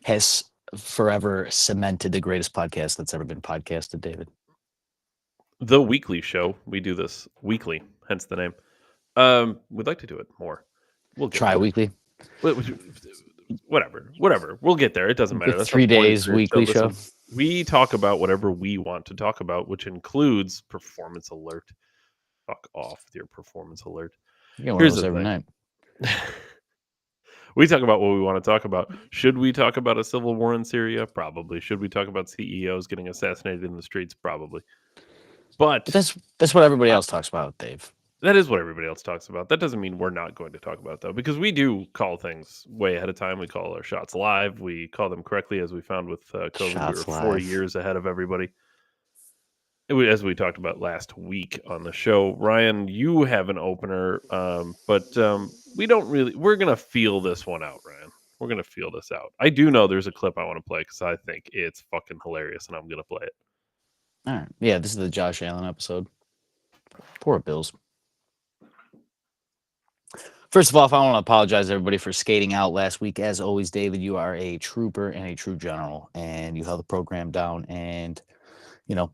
has forever cemented the greatest podcast that's ever been podcasted, David? The weekly show. We do this weekly, hence the name. We'd like to do it more. We'll get there. Tri-weekly, Whatever. We'll get there. It doesn't matter. the That's 3 not the point of days today's weekly show. Listen, we talk about whatever we want to talk about, which includes performance alert. Fuck off with your performance alert. You get one Here's of those the every thing. night. We talk about what we want to talk about. Should we talk about a civil war in Syria? Probably. Should we talk about CEOs getting assassinated in the streets? Probably. But That's what everybody else talks about, Dave. that is what everybody else talks about. That doesn't mean we're not going to talk about it, though, because we do call things way ahead of time. We call our shots live. We call them correctly, as we found with COVID. Shots we were 4 live. years ahead of everybody. As we talked about last week on the show. Ryan, you have an opener, but we don't really. We're going to feel this one out, Ryan. We're going to feel this out. I do know there's a clip I want to play because I think it's fucking hilarious, and I'm going to play it. All right. Yeah, this is the Josh Allen episode. Poor Bills. First of all, I want to apologize to everybody for skating out last week. As always, David, you are a trooper and a true general, and you held the program down. And, you know,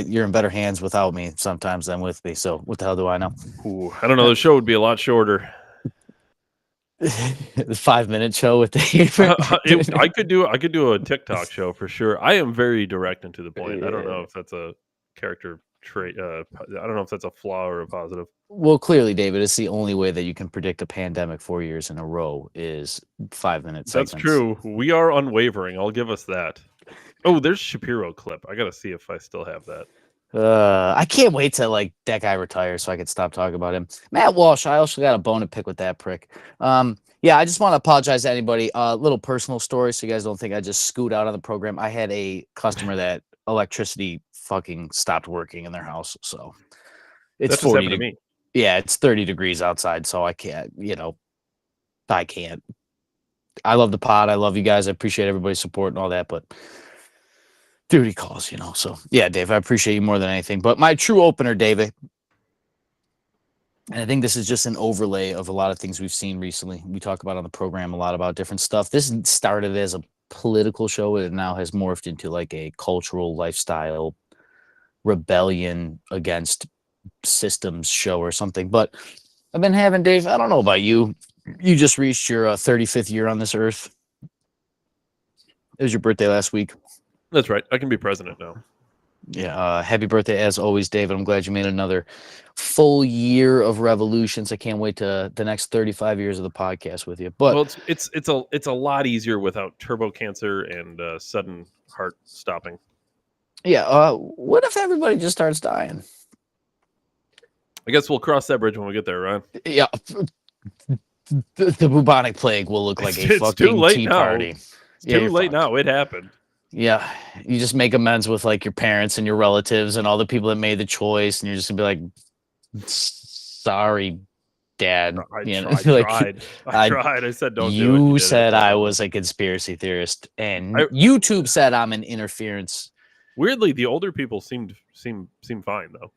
you're in better hands without me sometimes than with me. So what the hell do I know? Ooh, I don't know. The show would be a lot shorter. The 5-minute show with the I could do a TikTok show for sure. I am very direct and to the point. I don't know if that's a character trait. I don't know if that's a flaw or a positive. Well, clearly, David, it's the only way that you can predict a pandemic 4 years in a row is 5-minute segments. That's true. We are unwavering. I'll give us that. Oh, there's Shapiro clip. I gotta see if I still have that. I can't wait till that guy retires so I can stop talking about him. Matt Walsh, I also got a bone to pick with that prick. Yeah, I just want to apologize to anybody. Little personal story, so you guys don't think I just scoot out on the program. I had a customer that electricity fucking stopped working in their house, so it's That's 40 to me. Yeah, it's 30 degrees outside, so I can't. I can't. I love the pod. I love you guys. I appreciate everybody's support and all that, but duty calls, So yeah, Dave, I appreciate you more than anything. But my true opener, David, and I think this is just an overlay of a lot of things we've seen recently. We talk about on the program a lot about different stuff. This started as a political show. It now has morphed into a cultural lifestyle rebellion against systems show or something. But I've been having, Dave, I don't know about you. You just reached your 35th year on this earth. It was your birthday last week. That's right. I can be president now. Yeah. Happy birthday, as always, David. I'm glad you made another full year of revolutions. I can't wait to the next 35 years of the podcast with you. But it's a lot easier without turbo cancer and sudden heart stopping. Yeah. What if everybody just starts dying? I guess we'll cross that bridge when we get there, Ryan. Yeah. The bubonic plague will look like a fucking tea party. It's too late now. It happened. Yeah, you just make amends with your parents and your relatives and all the people that made the choice, and you're just gonna be like, "Sorry, Dad." I tried. I said, "Don't do it." You said I was a conspiracy theorist, and YouTube said I'm an interference. Weirdly, the older people seem fine though.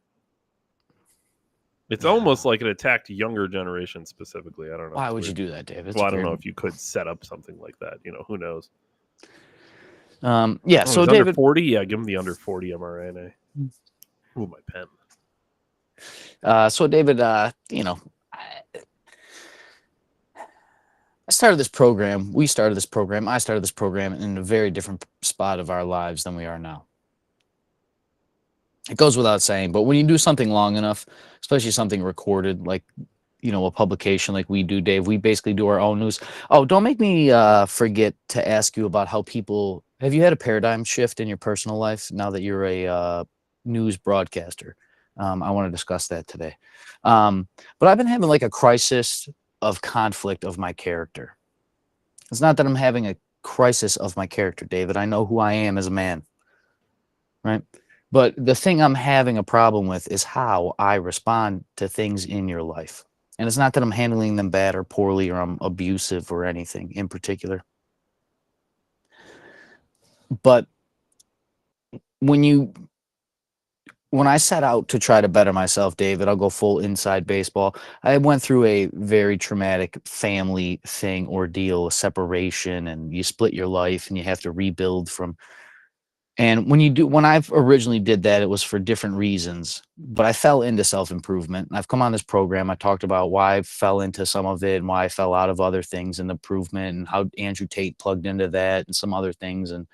It's almost like it attacked younger generations specifically. I don't know. Why would you do that, David? Well, I don't know if you could set up something like that. Who knows? Yeah. So David, under 40, yeah, give him the under 40 mRNA. Ooh, my pen. So David, I started this program. We started this program. I started this program in a very different spot of our lives than we are now. It goes without saying, but when you do something long enough, especially something recorded, a publication like we do, Dave, we basically do our own news. Oh, don't make me forget to ask you about how people. Have you had a paradigm shift in your personal life now that you're a news broadcaster? I want to discuss that today. But I've been having a crisis of conflict of my character. It's not that I'm having a crisis of my character, David. I know who I am as a man, right? But the thing I'm having a problem with is how I respond to things in your life. And it's not that I'm handling them bad or poorly or I'm abusive or anything in particular. But when you when I set out to try to better myself, David, I'll go full inside baseball. I went through a very traumatic family thing, ordeal, a separation, and you split your life and you have to rebuild from. And when I've originally did that, it was for different reasons, but I fell into self-improvement. I've come on this program. I talked about why I fell into some of it and why I fell out of other things and improvement and how Andrew Tate plugged into that and some other things. And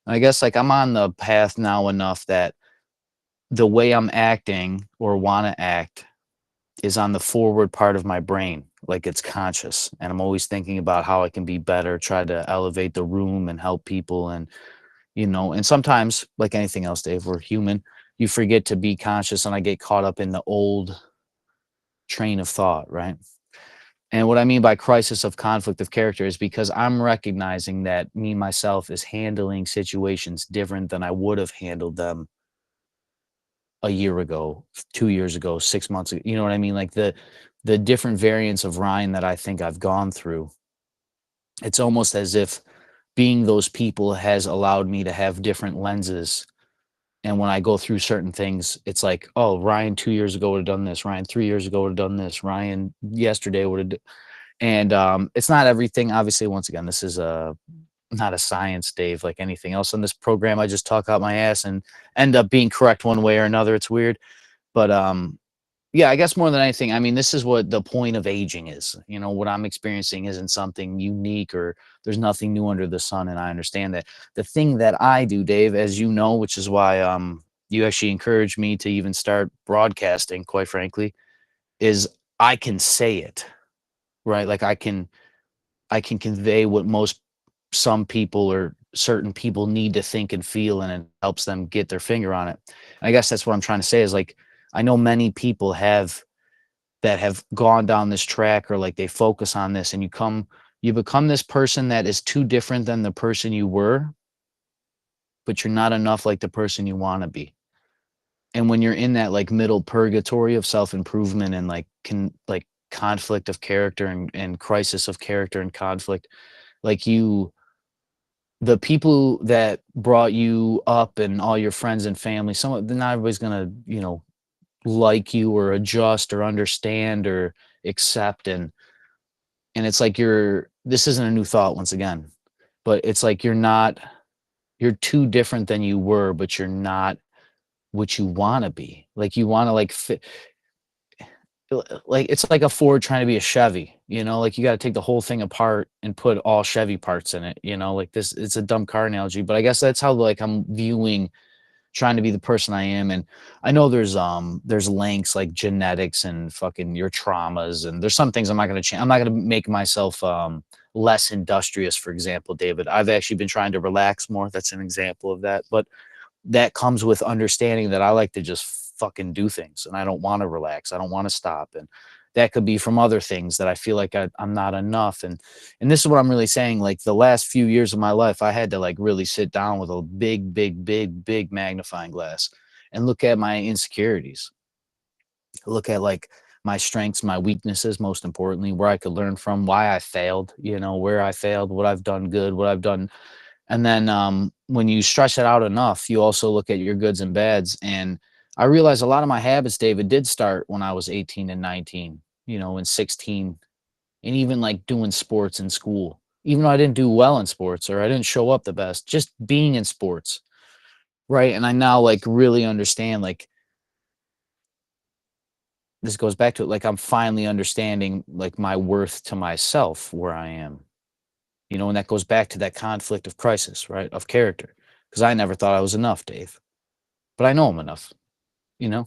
I guess like I'm on the path now enough that the way I'm acting or want to act is on the forward part of my brain, like it's conscious. And I'm always thinking about how I can be better, try to elevate the room and help people. And, and sometimes, like anything else, Dave, we're human. You forget to be conscious, and I get caught up in the old train of thought, right? And what I mean by crisis of conflict of character is because I'm recognizing that me myself is handling situations different than I would have handled them a year ago, 2 years ago, 6 months ago. You know what I mean? Like the different variants of Ryan that I think I've gone through. It's almost as if being those people has allowed me to have different lenses. And when I go through certain things, it's like, oh, Ryan 2 years ago would have done this. Ryan 3 years ago would have done this. Ryan yesterday would have. And it's not everything. Obviously, once again, this is not a science, Dave, like anything else on this program. I just talk out my ass and end up being correct one way or another. It's weird. But yeah, I guess more than anything, I mean, this is what the point of aging is. What I'm experiencing isn't something unique or there's nothing new under the sun. And I understand that. The thing that I do, Dave, as you know, which is why you actually encouraged me to even start broadcasting, quite frankly, is I can say it, right? Like I can convey what some people or certain people need to think and feel, and it helps them get their finger on it. I guess that's what I'm trying to say is like, I know many people that have gone down this track or like they focus on this and you become this person that is too different than the person you were, but you're not enough like the person you want to be. And when you're in that like middle purgatory of self-improvement and like conflict of character and crisis of character and conflict, like the people that brought you up and all your friends and family, not everybody's gonna, like you or adjust or understand or accept. And it's like this isn't a new thought once again, but it's like you're too different than you were, but you're not what you want to be. Like you want to like fit, like it's like a Ford trying to be a Chevy, like you got to take the whole thing apart and put all Chevy parts in it, like this. It's a dumb car analogy, but I guess that's how like I'm viewing trying to be the person I am. And I know there's links like genetics and fucking your traumas, and there's some things I'm not going to change. I'm not going to make myself less industrious, for example, David. I've actually been trying to relax more. That's an example of that. But that comes with understanding that I like to just fucking do things and I don't want to relax. I don't want to stop. And that could be from other things that I feel like I'm not enough. And this is what I'm really saying. Like the last few years of my life, I had to like really sit down with a big, big, big, big magnifying glass and look at my insecurities, look at like my strengths, my weaknesses, most importantly, where I could learn from, why I failed, where I failed, what I've done good, what I've done. And then when you stretch it out enough, you also look at your goods and bads. And I realized a lot of my habits, David, did start when I was 18 and 19, and 16, and even like doing sports in school. Even though I didn't do well in sports or I didn't show up the best, just being in sports, right? And I now like really understand, like this goes back to it, like I'm finally understanding like my worth to myself, where I am. And that goes back to that conflict of crisis, right? Of character. Because I never thought I was enough, Dave. But I know I'm enough, you know?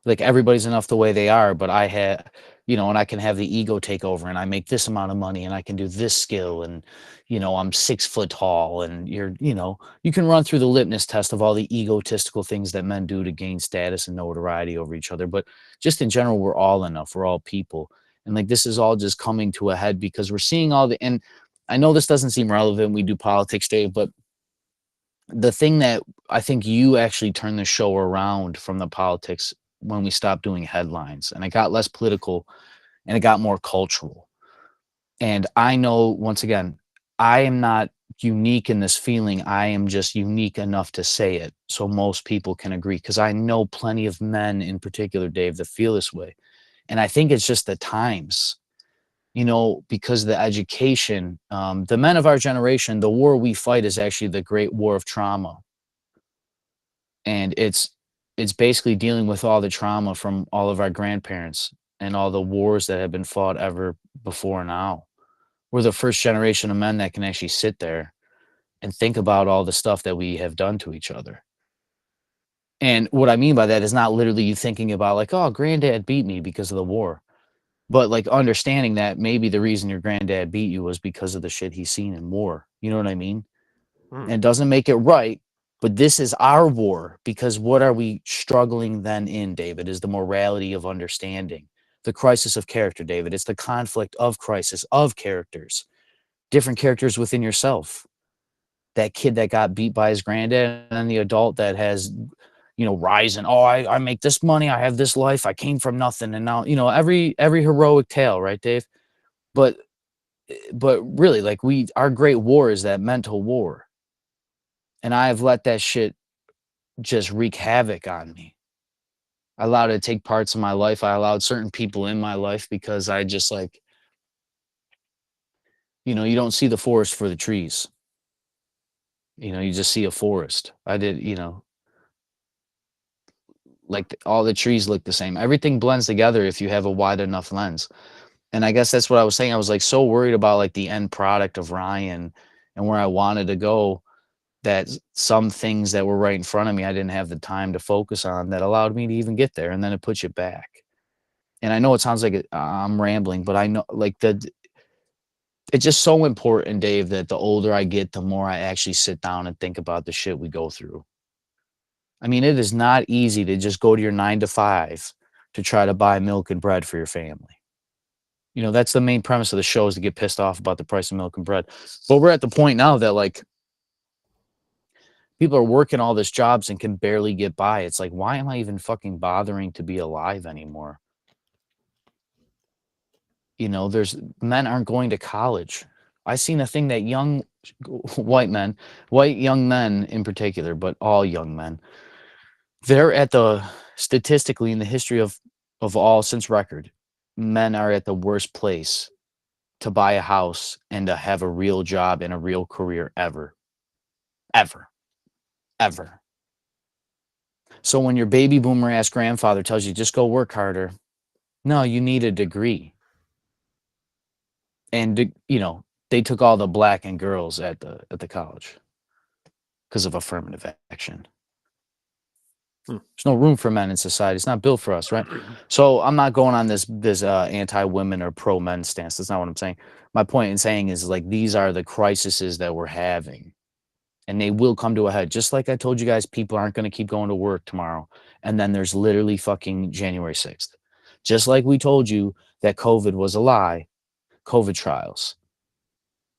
Like everybody's enough the way they are, but I had, and I can have the ego take over and I make this amount of money and I can do this skill and, I'm 6 foot tall and you can run through the litmus test of all the egotistical things that men do to gain status and notoriety over each other. But just in general, we're all enough. We're all people. And like, this is all just coming to a head because we're seeing and I know this doesn't seem relevant. We do politics, Dave, but the thing that I think you actually turned the show around from the politics when we stopped doing headlines and it got less political and it got more cultural. And I know, once again, I am not unique in this feeling. I am just unique enough to say it so most people can agree. Because I know plenty of men in particular, Dave, that feel this way. And I think it's just the times, because the education, the men of our generation, the war we fight is actually the great war of trauma. And it's basically dealing with all the trauma from all of our grandparents and all the wars that have been fought ever before now. We're the first generation of men that can actually sit there and think about all the stuff that we have done to each other. And what I mean by that is not literally you thinking about like, oh, granddad beat me because of the war, but like understanding that maybe the reason your granddad beat you was because of the shit he's seen in war. You know what I mean? And it doesn't make it right, but this is our war, because what are we struggling then in, David, is the morality of understanding, the crisis of character, David. It's the conflict of crisis of characters, different characters within yourself. That kid that got beat by his granddad, and then the adult that has, rising. Oh, I make this money. I have this life. I came from nothing. And now, every heroic tale, right, Dave? But really, like our great war is that mental war. And I have let that shit just wreak havoc on me. I allowed it to take parts of my life. I allowed certain people in my life because I just like, you don't see the forest for the trees. You just see a forest. I did, like all the trees look the same. Everything blends together if you have a wide enough lens. And I guess that's what I was saying. I was like so worried about like the end product of Ryan and where I wanted to go, that some things that were right in front of me, I didn't have the time to focus on, that allowed me to even get there. And then it puts you back. And I know it sounds like I'm rambling, but I know like it's just so important, Dave, that the older I get, the more I actually sit down and think about the shit we go through. I mean, it is not easy to just go to your 9 to 5 to try to buy milk and bread for your family. That's the main premise of the show, is to get pissed off about the price of milk and bread. But we're at the point now that like people are working all these jobs and can barely get by. It's like, why am I even fucking bothering to be alive anymore? There's men aren't going to college. I seen a thing that young white young men in particular, but all young men, they're at statistically in the history of all since record, men are at the worst place to buy a house and to have a real job and a real career ever. Ever. Ever. So when your baby boomer ass grandfather tells you just go work harder, no, you need a degree. And they took all the black and girls at the college because of affirmative action. There's no room for men in society. It's not built for us, right? So I'm not going on this anti-women or pro-men stance. That's not what I'm saying. My point in saying is like these are the crises that we're having, and they will come to a head. Just like I told you guys, people aren't going to keep going to work tomorrow, and then there's literally fucking January 6th. Just like we told you that COVID was a lie, COVID trials.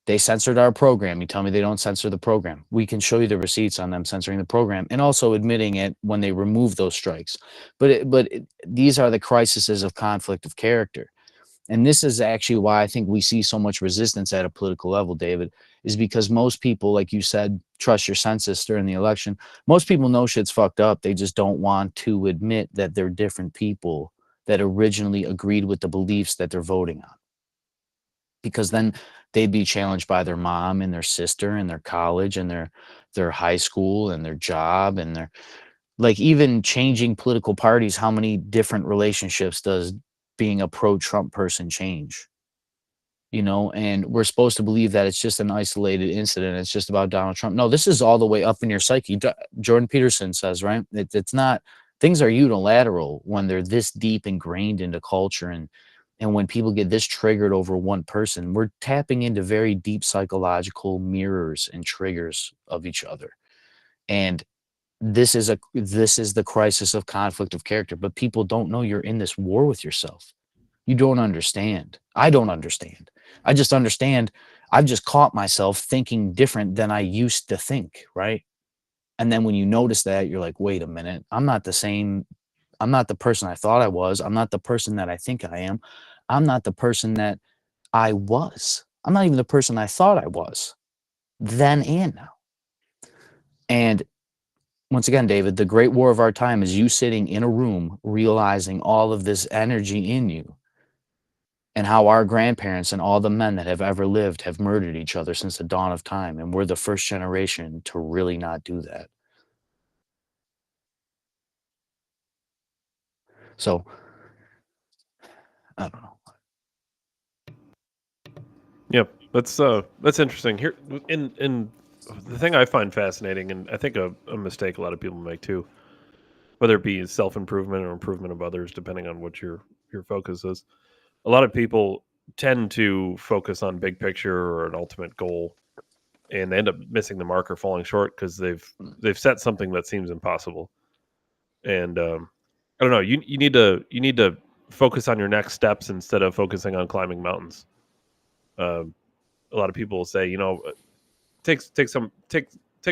They censored our program. You tell me they don't censor the program. We can show you the receipts on them censoring the program and also admitting it when they remove those strikes. But these are the crises of conflict of character. And this is actually why I think we see so much resistance at a political level, David, is because most people, like you said, trust your census during the election. Most people know shit's fucked up. They just don't want to admit that they're different people that originally agreed with the beliefs that they're voting on. Because then they'd be challenged by their mom and their sister and their college and their high school and their job and their, like, even changing political parties. How many different relationships does being a pro-Trump person change? And we're supposed to believe that it's just an isolated incident. It's just about Donald Trump. No, this is all the way up in your psyche. Jordan Peterson says, right? It's not, things are unilateral when they're this deep ingrained into culture. And when people get this triggered over one person, we're tapping into very deep psychological mirrors and triggers of each other. And this is the crisis of conflict of character. But people don't know you're in this war with yourself. You don't understand. I don't understand. I just understand I've just caught myself thinking different than I used to think, right? And then when you notice that, you're like, wait a minute, I'm not the same. I'm not the person I thought I was. I'm not the person that I think I am. I'm not the person that I was. I'm not even the person I thought I was. then and now. And once again, David, the great war of our time is you sitting in a room realizing all of this energy in you and how our grandparents and all the men that have ever lived have murdered each other since the dawn of time. And we're the first generation to really not do that. So, I don't know. Yep, that's interesting. Here, in the thing I find fascinating, and I think a mistake a lot of people make too, whether it be self improvement or improvement of others, depending on what your focus is. A lot of people tend to focus on big picture or an ultimate goal, and they end up missing the mark or falling short because they've set something that seems impossible. And I don't know. You need to focus on your next steps instead of focusing on climbing mountains. Um, a lot of people will say, take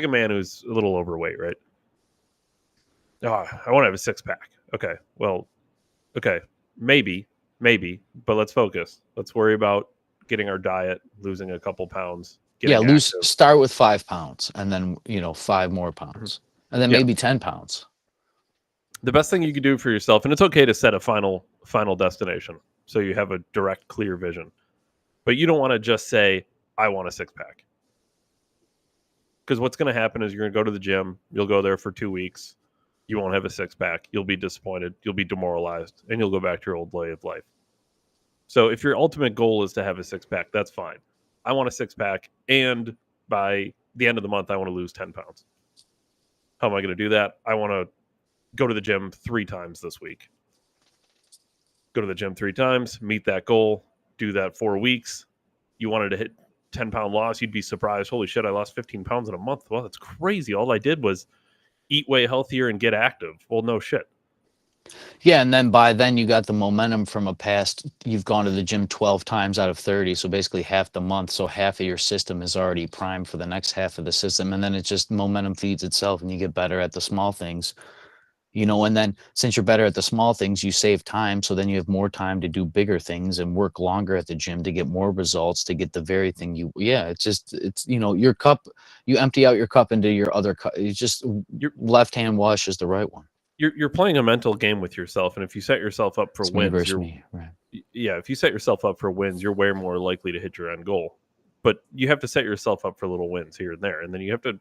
a man who's a little overweight, right? Oh, I want to have a six pack. Okay, well, okay, maybe, but let's focus. Let's worry about getting our diet, losing a couple pounds, Yeah, getting active. start with 5 pounds and then, 5 more Mhm. pounds and then Yeah, maybe 10 pounds. the best thing you can do for yourself, and it's okay to set a final destination so you have a direct, clear vision. But you don't want to just say, "I want a six pack," because what's going to happen is you're going to go to the gym. You'll go there for 2 weeks. You won't have a six pack. You'll be disappointed. You'll be demoralized, and you'll go back to your old way of life. So if your ultimate goal is to have a six pack, that's fine. I want a six pack, and by the end of the month, I want to lose 10 pounds. How am I going to do that? I want to go to the gym 3 times this week. Go to the gym 3 times, meet that goal, do that 4 weeks. You wanted to hit 10-pound loss, you'd be surprised. Holy shit, I lost 15 pounds in a month. Well, that's crazy. All I did was eat way healthier and get active. Well, no shit. Yeah, and then by then you got the momentum from a past. You've gone to the gym 12 times out of 30, so basically half the month. So half of your system is already primed for the next half of the system, and then it just momentum feeds itself, and you get better at the small things. And then since you're better at the small things, you save time, so then you have more time to do bigger things and work longer at the gym to get more results, to get the very thing you. Yeah, it's your cup. You empty out your cup into your other cup. It's just You're left hand wash is the right one. you're playing a mental game with yourself, and if you set yourself up for It's me wins, versus me, right? if you set yourself up for wins, you're way more likely to hit your end goal. But you have to set yourself up for little wins here and there, and then you have to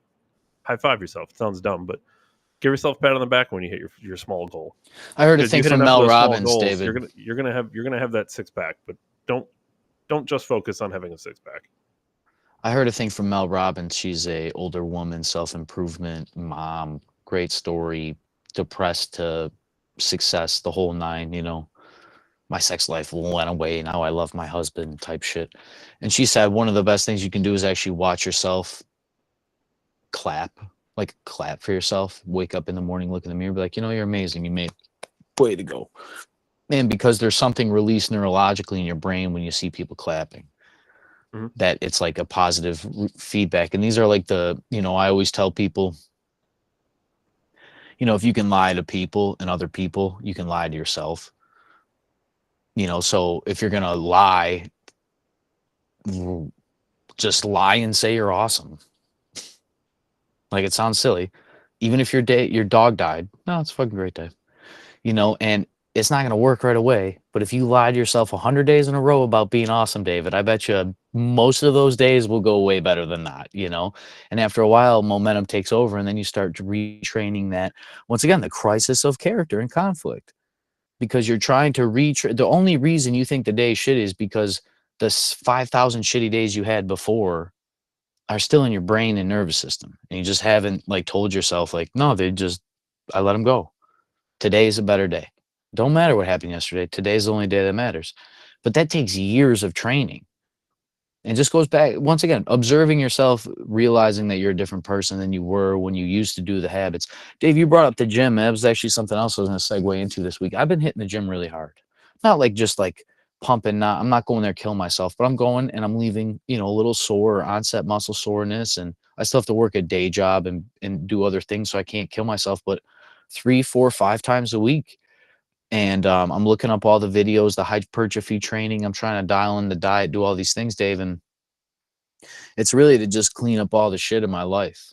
high five yourself. It sounds dumb, but give yourself a pat on the back when you hit your small goal. I heard a Because you thing hit from enough of Mel those small Robbins, goals, David. you're gonna have that six pack. But don't just focus on having a six pack. I heard a thing from Mel Robbins. She's a older woman, self-improvement mom, great story, depressed to success, the whole nine. My sex life went away. Now I love my husband type shit. And she said one of the best things you can do is actually watch yourself clap, like clap for yourself. Wake up in the morning, look in the mirror, be like, you're amazing. You made way to go. And because there's something released neurologically in your brain when you see people clapping, Mhm. that it's like a positive feedback. And these are like I always tell people, if you can lie to people and other people, you can lie to yourself. So if you're going to lie, just lie and say you're awesome. Like, it sounds silly. Even if your dog died, no, it's a fucking great day. And it's not going to work right away. But if you lie to yourself 100 days in a row about being awesome, David, I bet you most of those days will go way better than that. And after a while, momentum takes over, and then you start retraining that. Once again, the crisis of character and conflict, because you're trying to the only reason you think the day is shitty is because the 5,000 shitty days you had before are still in your brain and nervous system. And you just haven't told yourself no, I let them go. Today is a better day. Don't matter what happened yesterday. Today's the only day that matters. But that takes years of training. And just goes back, once again, observing yourself, realizing that you're a different person than you were when you used to do the habits. Dave, you brought up the gym. That was actually something else I was going to segue into this week. I've been hitting the gym really hard. Not just pumping. I'm not going there to kill myself, but I'm going and I'm leaving, a little sore or onset muscle soreness. And I still have to work a day job and do other things, so I can't kill myself. But 3, 4, 5 times a week. And I'm looking up all the videos, the hypertrophy training. I'm trying to dial in the diet, do all these things, Dave. And It's really to just clean up all the shit in my life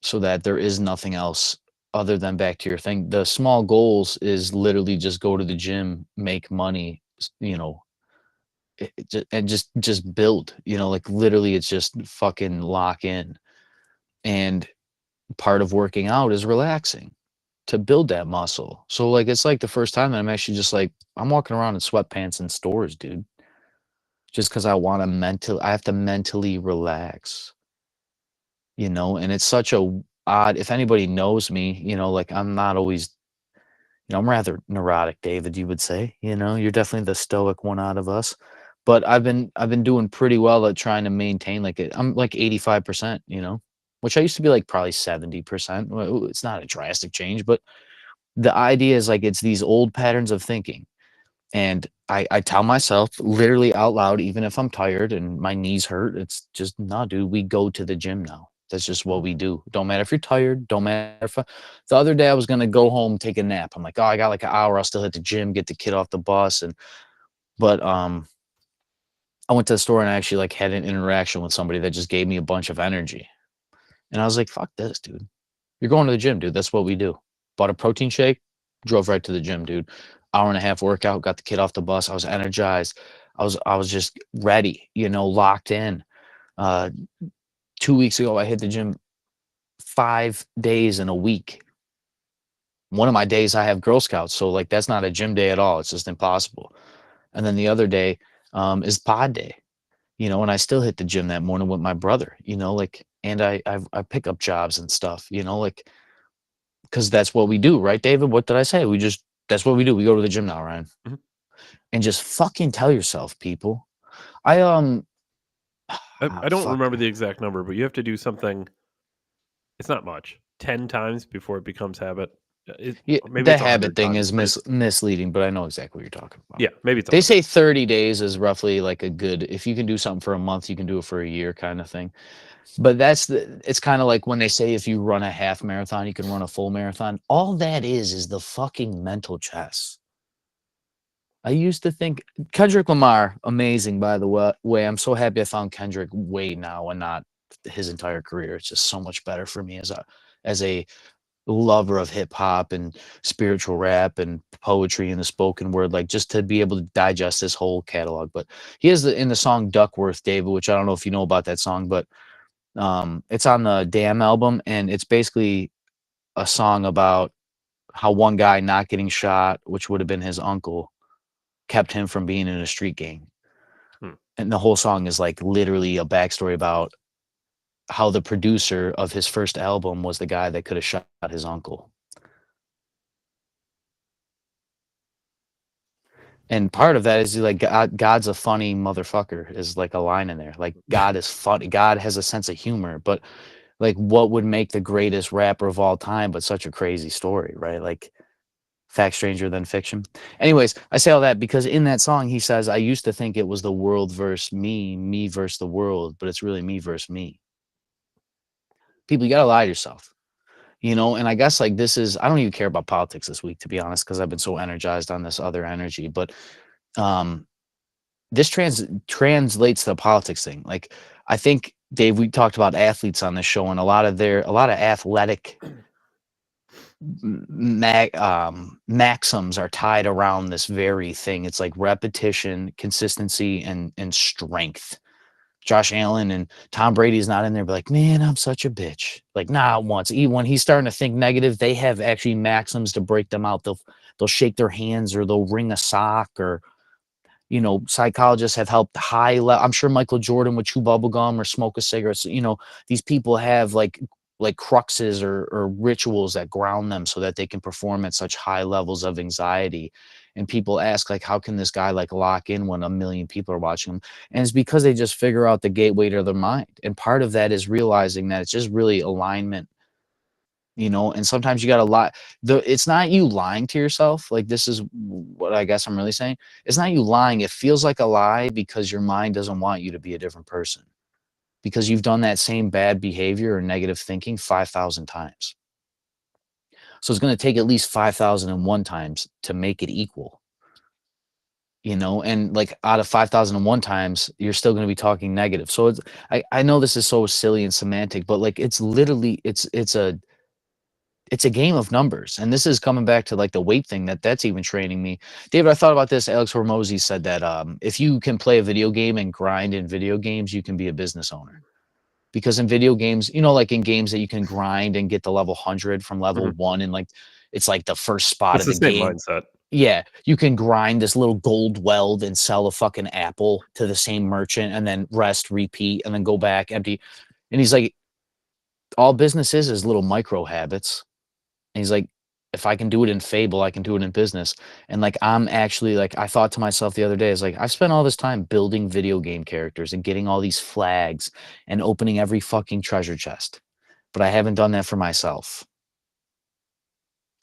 so that there is nothing else other than back to your thing. The small goals is literally just go to the gym, make money, and just build, like literally it's just fucking lock in. And part of working out is relaxing to build that muscle. So like it's like the first time that I'm actually just like I'm walking around in sweatpants in stores, dude. Just because I have to mentally relax, and it's such a odd, if anybody knows me, like I'm not always, I'm rather neurotic, David, you would say, you're definitely the stoic one out of us. But I've been doing pretty well at trying to maintain like it. I'm like 85%, which I used to be like probably 70%. Well, it's not a drastic change, but the idea is like it's these old patterns of thinking. And I tell myself literally out loud, even if I'm tired and my knees hurt, it's just, no, dude, we go to the gym now. That's just what we do. Don't matter if you're tired. Don't matter if the other day I was going to go home, take a nap. I'm like, oh, I got like an hour. I'll still hit the gym, get the kid off the bus. But I went to the store and I actually like had an interaction with somebody that just gave me a bunch of energy. And I was like, fuck this, dude. You're going to the gym, dude. That's what we do. Bought a protein shake, drove right to the gym, dude. Hour and a half workout, got the kid off the bus. I was energized. I was just ready, locked in. 2 weeks ago, I hit the gym 5 days in a week. One of my days I have Girl Scouts, so like that's not a gym day at all. It's just impossible. And then the other day is pod day, and I still hit the gym that morning with my brother, like, and I pick up jobs and stuff, like, because that's what we do, right, David? What did I say? That's what we do. We go to the gym now, Ryan. Mhm. And just fucking tell yourself, people. I I don't fuck. remember the exact number, but you have to do something. It's not much. 10 times before it becomes habit. Yeah, Or maybe the it's 100 habit thing times. is But it's, misleading, but I know exactly what you're talking about. yeah, maybe it's They 100. say 30 days is roughly like a good, if you can do something for a month, you can do it for a year kind of thing. But it's kind of like when they say if you run a half marathon, you can run a full marathon. All that is the fucking mental chess. I used to think Kendrick Lamar, amazing, by the way. I'm so happy I found Kendrick way now and not his entire career. It's just so much better for me as a lover of hip hop and spiritual rap and poetry and the spoken word, like just to be able to digest this whole catalog. But he has in the song Duckworth, David, which I don't know if you know about that song, but it's on the Damn album, and it's basically a song about how one guy not getting shot, which would have been his uncle, kept him from being in a street gang. Hmm. And the whole song is like literally a backstory about how the producer of his first album was the guy that could have shot his uncle. And part of that is like God's a funny motherfucker is like a line in there. Like God is funny. God has a sense of humor, but like what would make the greatest rapper of all time but such a crazy story, right? Like fact stranger than fiction. Anyways, I say all that because in that song he says, I used to think it was the world versus me versus the world, but it's really me versus me. People, you gotta lie to yourself. And I guess like I don't even care about politics this week, to be honest, because I've been so energized on this other energy. But um this translates to the politics thing. Like I think, Dave, we talked about athletes on this show, and a lot of athletic maxims are tied around this very thing. It's like repetition, consistency, and strength. Josh Allen and Tom Brady's not in there, but like, man, I'm such a bitch. Like, not once. Even when he's starting to think negative, they have actually maxims to break them out. They'll shake their hands, or they'll wring a sock, or psychologists have helped I'm sure Michael Jordan would chew bubble gum or smoke a cigarette. So, these people have like cruxes or rituals that ground them so that they can perform at such high levels of anxiety. And people ask, like, how can this guy like lock in when a million people are watching him? And it's because they just figure out the gateway to their mind. And part of that is realizing that it's just really alignment. And sometimes you got to lie. It's not you lying to yourself. Like, this is what I guess I'm really saying. It's not you lying. It feels like a lie because your mind doesn't want you to be a different person, because you've done that same bad behavior or negative thinking 5,000 times. So it's going to take at least 5,001 times to make it equal. you know, and like out of 5,001 times, you're still going to be talking negative. So it's, I know this is so silly and semantic, but like it's literally it's a game of numbers. And this is coming back to like the weight thing that's even training me. David, I thought about this. Alex Hormozy said that if you can play a video game and grind in video games, you can be a business owner. Because in video games, you know, like in games that you can grind and get the level 100 from level Mhm. 1 and like it's like the first spot It's of the the same game. mindset. Yeah, you can grind this little gold weld and sell a fucking apple to the same merchant and then rest, repeat, and then go back empty. And he's like, all business is little micro habits. And he's like, if I can do it in Fable, I can do it in business. And like, I'm actually like, I thought to myself the other day, I was like, I've spent all this time building video game characters and getting all these flags and opening every fucking treasure chest. But I haven't done that for myself.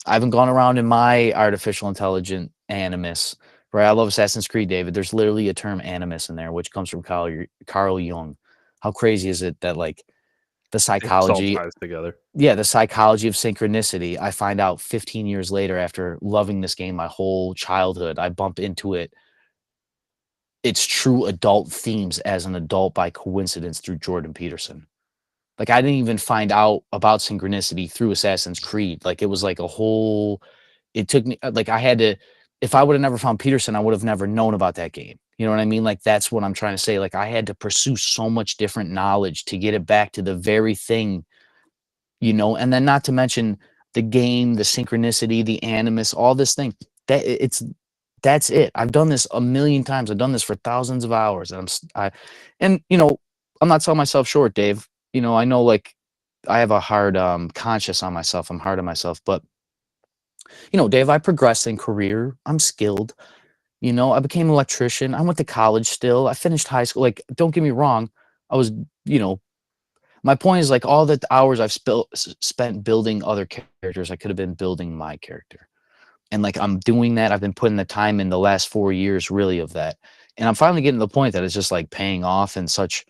I haven't gone around in my artificial intelligent animus, right? I love Assassin's Creed, David. There's literally a term animus in there, which comes from Carl Jung. How crazy is it that like the It just all psychology, ties together. yeah, the psychology of synchronicity, I find out 15 years later after loving this game my whole childhood, I bump into its true adult themes as an adult by coincidence through Jordan Peterson. Like I didn't even find out about synchronicity through Assassin's Creed. Like it was like a whole it took me like I had to if I would have never found Peterson, I would have never known about that game. You know what I mean? Like that's what I'm trying to say. Like I had to pursue so much different knowledge to get it back to the very thing, you know, and then not to mention the game, the synchronicity, the animus, all this thing. That's it. I've done this a million times. I've done this for thousands of hours, and and you know, I'm not selling myself short, Dave. You know, I know like I have a hard conscience on myself. I'm hard on myself, but you know, Dave, I progressed in career. I'm skilled. You know, I became an electrician. I went to college still. I finished high school. Like, don't get me wrong. I was, you know, my point is like all the hours I've spent building other characters, I could have been building my character. And like I'm doing that. I've been putting the time in the last 4 years really of that. And I'm finally getting to the point that it's just like paying off in such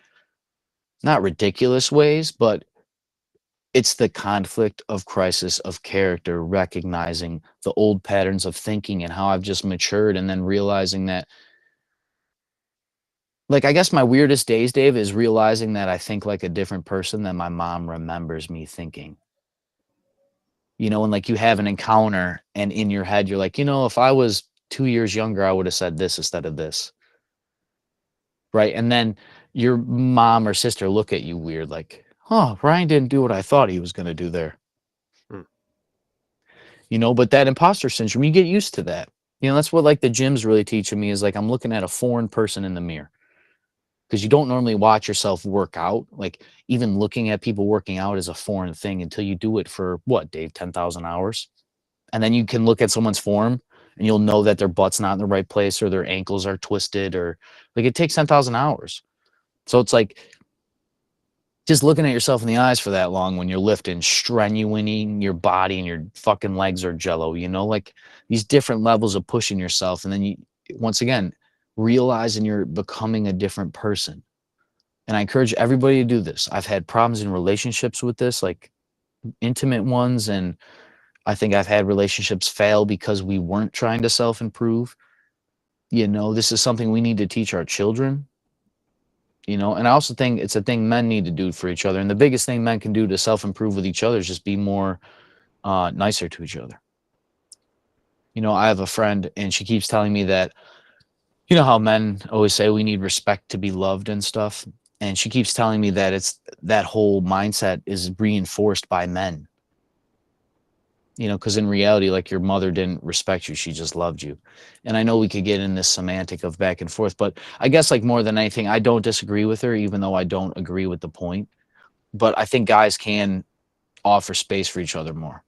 not ridiculous ways, but it's the conflict of crisis of character, recognizing the old patterns of thinking and how I've just matured, and then realizing that, like, I guess my weirdest days, Dave, is realizing that I think like a different person than my mom remembers me thinking. You know, and like you have an encounter, and in your head, you're like, you know, if I was 2 years younger, I would have said this instead of this. Right. And then your mom or sister look at you weird, like, oh, Ryan didn't do what I thought he was going to do there. Hmm. You know, but that imposter syndrome, you get used to that. You know, that's what like the gym's really teaching me is like I'm looking at a foreign person in the mirror because you don't normally watch yourself work out. Like even looking at people working out is a foreign thing until you do it for what, Dave, 10,000 hours. And then you can look at someone's form and you'll know that their butt's not in the right place or their ankles are twisted or like it takes 10,000 hours. So it's like just looking at yourself in the eyes for that long when you're lifting, strenuating your body and your fucking legs are jello, you know, like these different levels of pushing yourself. And then you, once again, realizing you're becoming a different person. And I encourage everybody to do this. I've had problems in relationships with this, like intimate ones. And I think I've had relationships fail because we weren't trying to self improve. You know, this is something we need to teach our children, you know, and I also think it's a thing men need to do for each other. And the biggest thing men can do to self improve with each other is just be more nicer to each other. You know, I have a friend and she keeps telling me that, you know, how men always say we need respect to be loved and stuff. And she keeps telling me that it's that whole mindset is reinforced by men, you know, because in reality, like your mother didn't respect you, she just loved you. And I know we could get in this semantic of back and forth, but I guess like more than anything, I don't disagree with her, even though I don't agree with the point. But I think guys can offer space for each other more,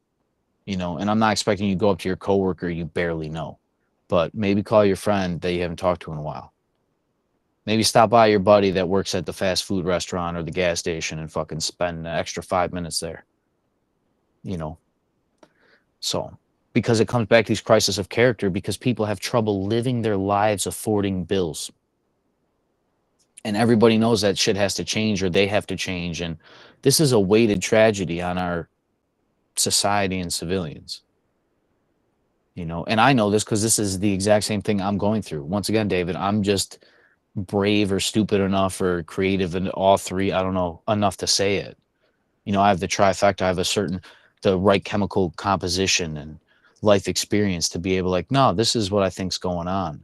you know, and I'm not expecting you to go up to your coworker you barely know, but maybe call your friend that you haven't talked to in a while. Maybe stop by your buddy that works at the fast food restaurant or the gas station and fucking spend an extra 5 minutes there, you know. So, because it comes back to these crises of character, because people have trouble living their lives affording bills. And everybody knows that shit has to change or they have to change. And this is a weighted tragedy on our society and civilians. And I know this because this is the exact same thing I'm going through. Once again, David, I'm just brave or stupid enough or creative in all three. I don't know enough to say it. I have the trifecta. I have the right chemical composition and life experience to be able like, no, this is what I think's going on.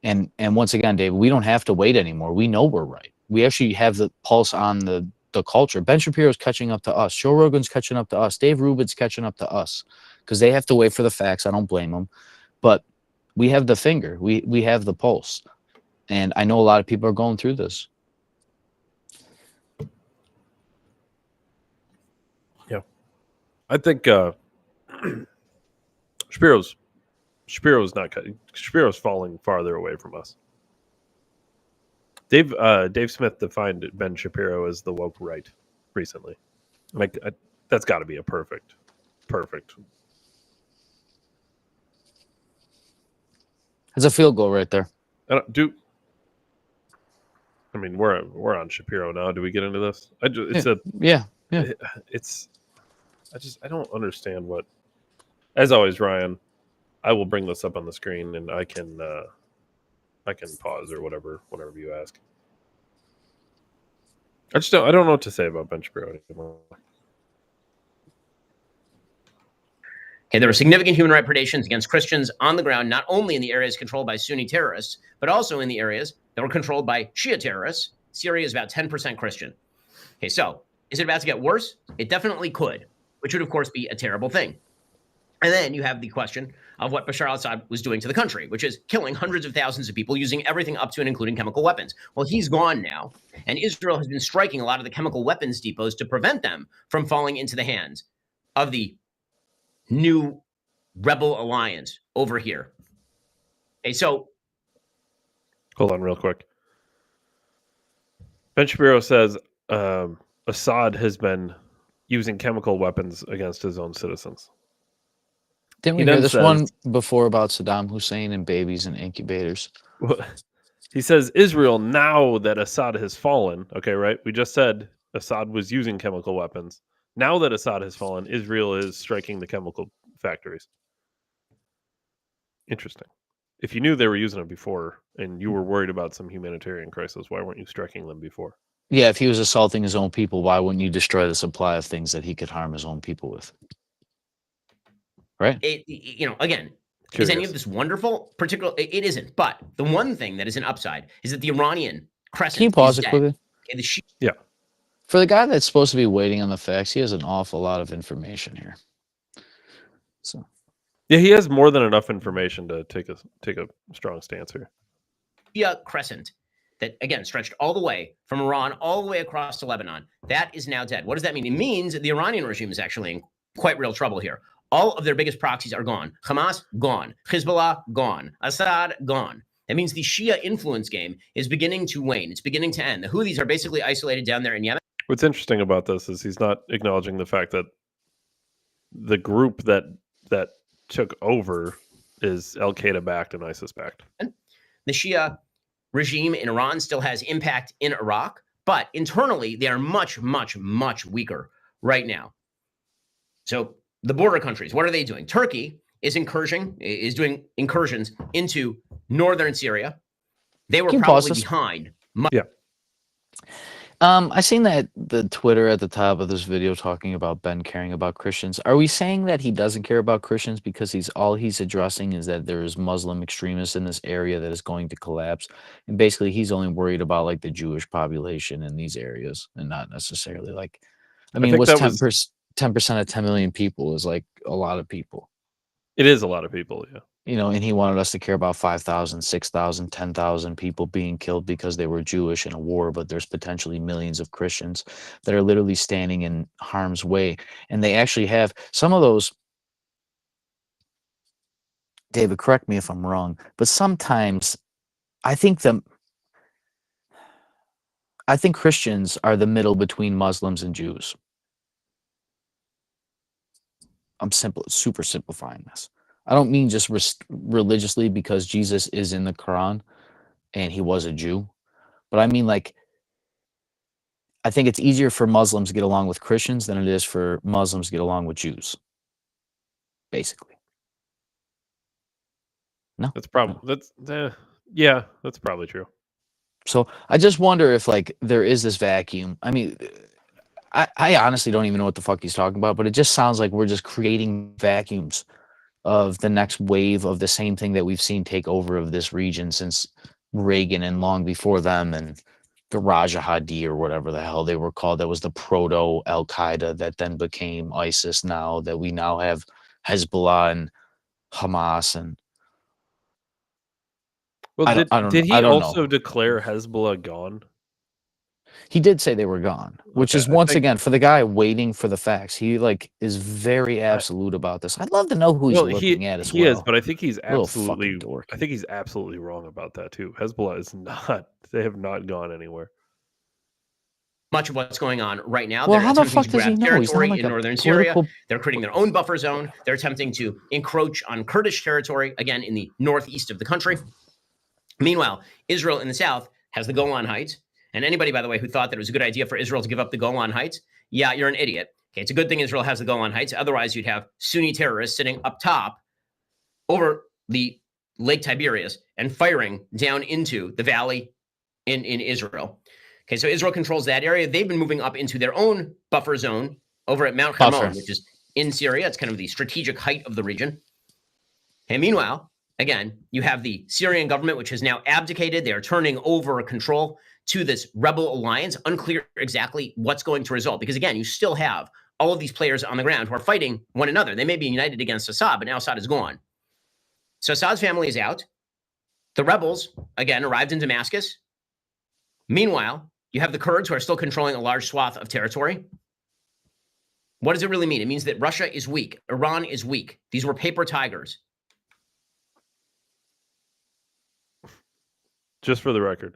And once again, David, we don't have to wait anymore. We know we're right. We actually have the pulse on the culture. Ben Shapiro's catching up to us. Joe Rogan's catching up to us. Dave Rubin's catching up to us because they have to wait for the facts. I don't blame them, but we have the finger. We have the pulse, and I know a lot of people are going through this. Yeah, I think Shapiro's not cutting. Shapiro's falling farther away from us. Dave Smith defined Ben Shapiro as the woke right recently. Like that's got to be a perfect. It's a field goal right there. I mean, we're on Shapiro now. Do we get into this? Yeah. I don't understand what. As always, Ryan, I will bring this up on the screen, and I can pause or whatever whenever you ask. I don't know what to say about Ben Shapiro anymore. Okay, there were significant human rights predations against Christians on the ground, not only in the areas controlled by Sunni terrorists, but also in the areas that were controlled by Shia terrorists. Syria is about 10% Christian. Okay, so is it about to get worse? It definitely could, which would, of course, be a terrible thing. And then you have the question of what Bashar al-Assad was doing to the country, which is killing hundreds of thousands of people using everything up to and including chemical weapons. Well, he's gone now, and Israel has been striking a lot of the chemical weapons depots to prevent them from falling into the hands of the new rebel alliance over here. Okay, so hold on real quick. Ben Shapiro says Assad has been using chemical weapons against his own citizens. Didn't we hear this one before about Saddam Hussein and babies and incubators? He says Israel, now that Assad has fallen, okay, right? We just said Assad was using chemical weapons. Now that Assad has fallen, Israel is striking the chemical factories. Interesting. If you knew they were using them before and you were worried about some humanitarian crisis, why weren't you striking them before? Yeah, if he was assaulting his own people, why wouldn't you destroy the supply of things that he could harm his own people with? Right? Again, is any of this wonderful? Particularly, it isn't. But the one thing that is an upside is that the Iranian crescent. Can you pause it quickly? Yeah. For the guy that's supposed to be waiting on the facts, he has an awful lot of information here. So. Yeah, he has more than enough information to take a strong stance here. Shia crescent that, again, stretched all the way from Iran all the way across to Lebanon. That is now dead. What does that mean? It means that the Iranian regime is actually in quite real trouble here. All of their biggest proxies are gone. Hamas, gone. Hezbollah, gone. Assad, gone. That means the Shia influence game is beginning to wane. It's beginning to end. The Houthis are basically isolated down there in Yemen. What's interesting about this is he's not acknowledging the fact that the group that took over is Al-Qaeda backed and ISIS backed. The Shia regime in Iran still has impact in Iraq, but internally they are much, much, much weaker right now. So the border countries, what are they doing? Turkey is doing incursions into northern Syria. They were probably behind. Yeah. I seen that the Twitter at the top of this video talking about Ben caring about Christians. Are we saying that he doesn't care about Christians because he's addressing is that there is Muslim extremists in this area that is going to collapse, and basically he's only worried about like the Jewish population in these areas and not necessarily like, I mean, what's 10% of 10 million people is like a lot of people. It is a lot of people, yeah. And he wanted us to care about 5,000, 6,000, 10,000 people being killed because they were Jewish in a war, but there's potentially millions of Christians that are literally standing in harm's way. And they actually have some of those, David, correct me if I'm wrong, but sometimes I think Christians are the middle between Muslims and Jews. I'm super simplifying this. I don't mean just religiously because Jesus is in the Quran and he was a Jew, but I mean like, I think it's easier for Muslims to get along with Christians than it is for Muslims to get along with Jews, basically. No. That's probably yeah, that's probably true. So I just wonder if like there is this vacuum. I mean, I honestly don't even know what the fuck he's talking about, but it just sounds like we're just creating vacuums of the next wave of the same thing that we've seen take over of this region since Reagan and long before them, and the Raja Hadi or whatever the hell they were called. That was the proto Al Qaeda that then became ISIS. Now that we now have Hezbollah and Hamas, and Well, I don't did I he don't also know. declare Hezbollah gone? He did say they were gone, which Okay, is I once think again for the guy waiting for the facts. He like is very absolute about this. I'd love to know who he's well, looking at as he is, well. but I think he's Little fucking absolutely dork. I think he's absolutely wrong about that too. Hezbollah is not they have not gone anywhere. Much of what's going on right now. Well, They're how the attempting fuck to does he grab know? He's not territory like in a northern Syria. political. They're creating their own buffer zone. They're attempting to encroach on Kurdish territory, again, in the northeast of the country. Meanwhile, Israel in the south has the Golan Heights. And anybody, by the way, who thought that it was a good idea for Israel to give up the Golan Heights, yeah, you're an idiot. Okay, it's a good thing Israel has the Golan Heights. Otherwise, you'd have Sunni terrorists sitting up top over the Lake Tiberias and firing down into the valley in Israel. Okay, so Israel controls that area. They've been moving up into their own buffer zone over at Mount Hermon, which is in Syria. It's kind of the strategic height of the region. And meanwhile, again, you have the Syrian government, which has now abdicated. They are turning over control to this rebel alliance. Unclear exactly what's going to result, because again, you still have all of these players on the ground who are fighting one another. They may be united against Assad, but now Assad is gone. So Assad's family is out. The rebels, again, arrived in Damascus. Meanwhile, you have the Kurds who are still controlling a large swath of territory. What does it really mean? It means that Russia is weak. Iran is weak. These were paper tigers. Just for the record.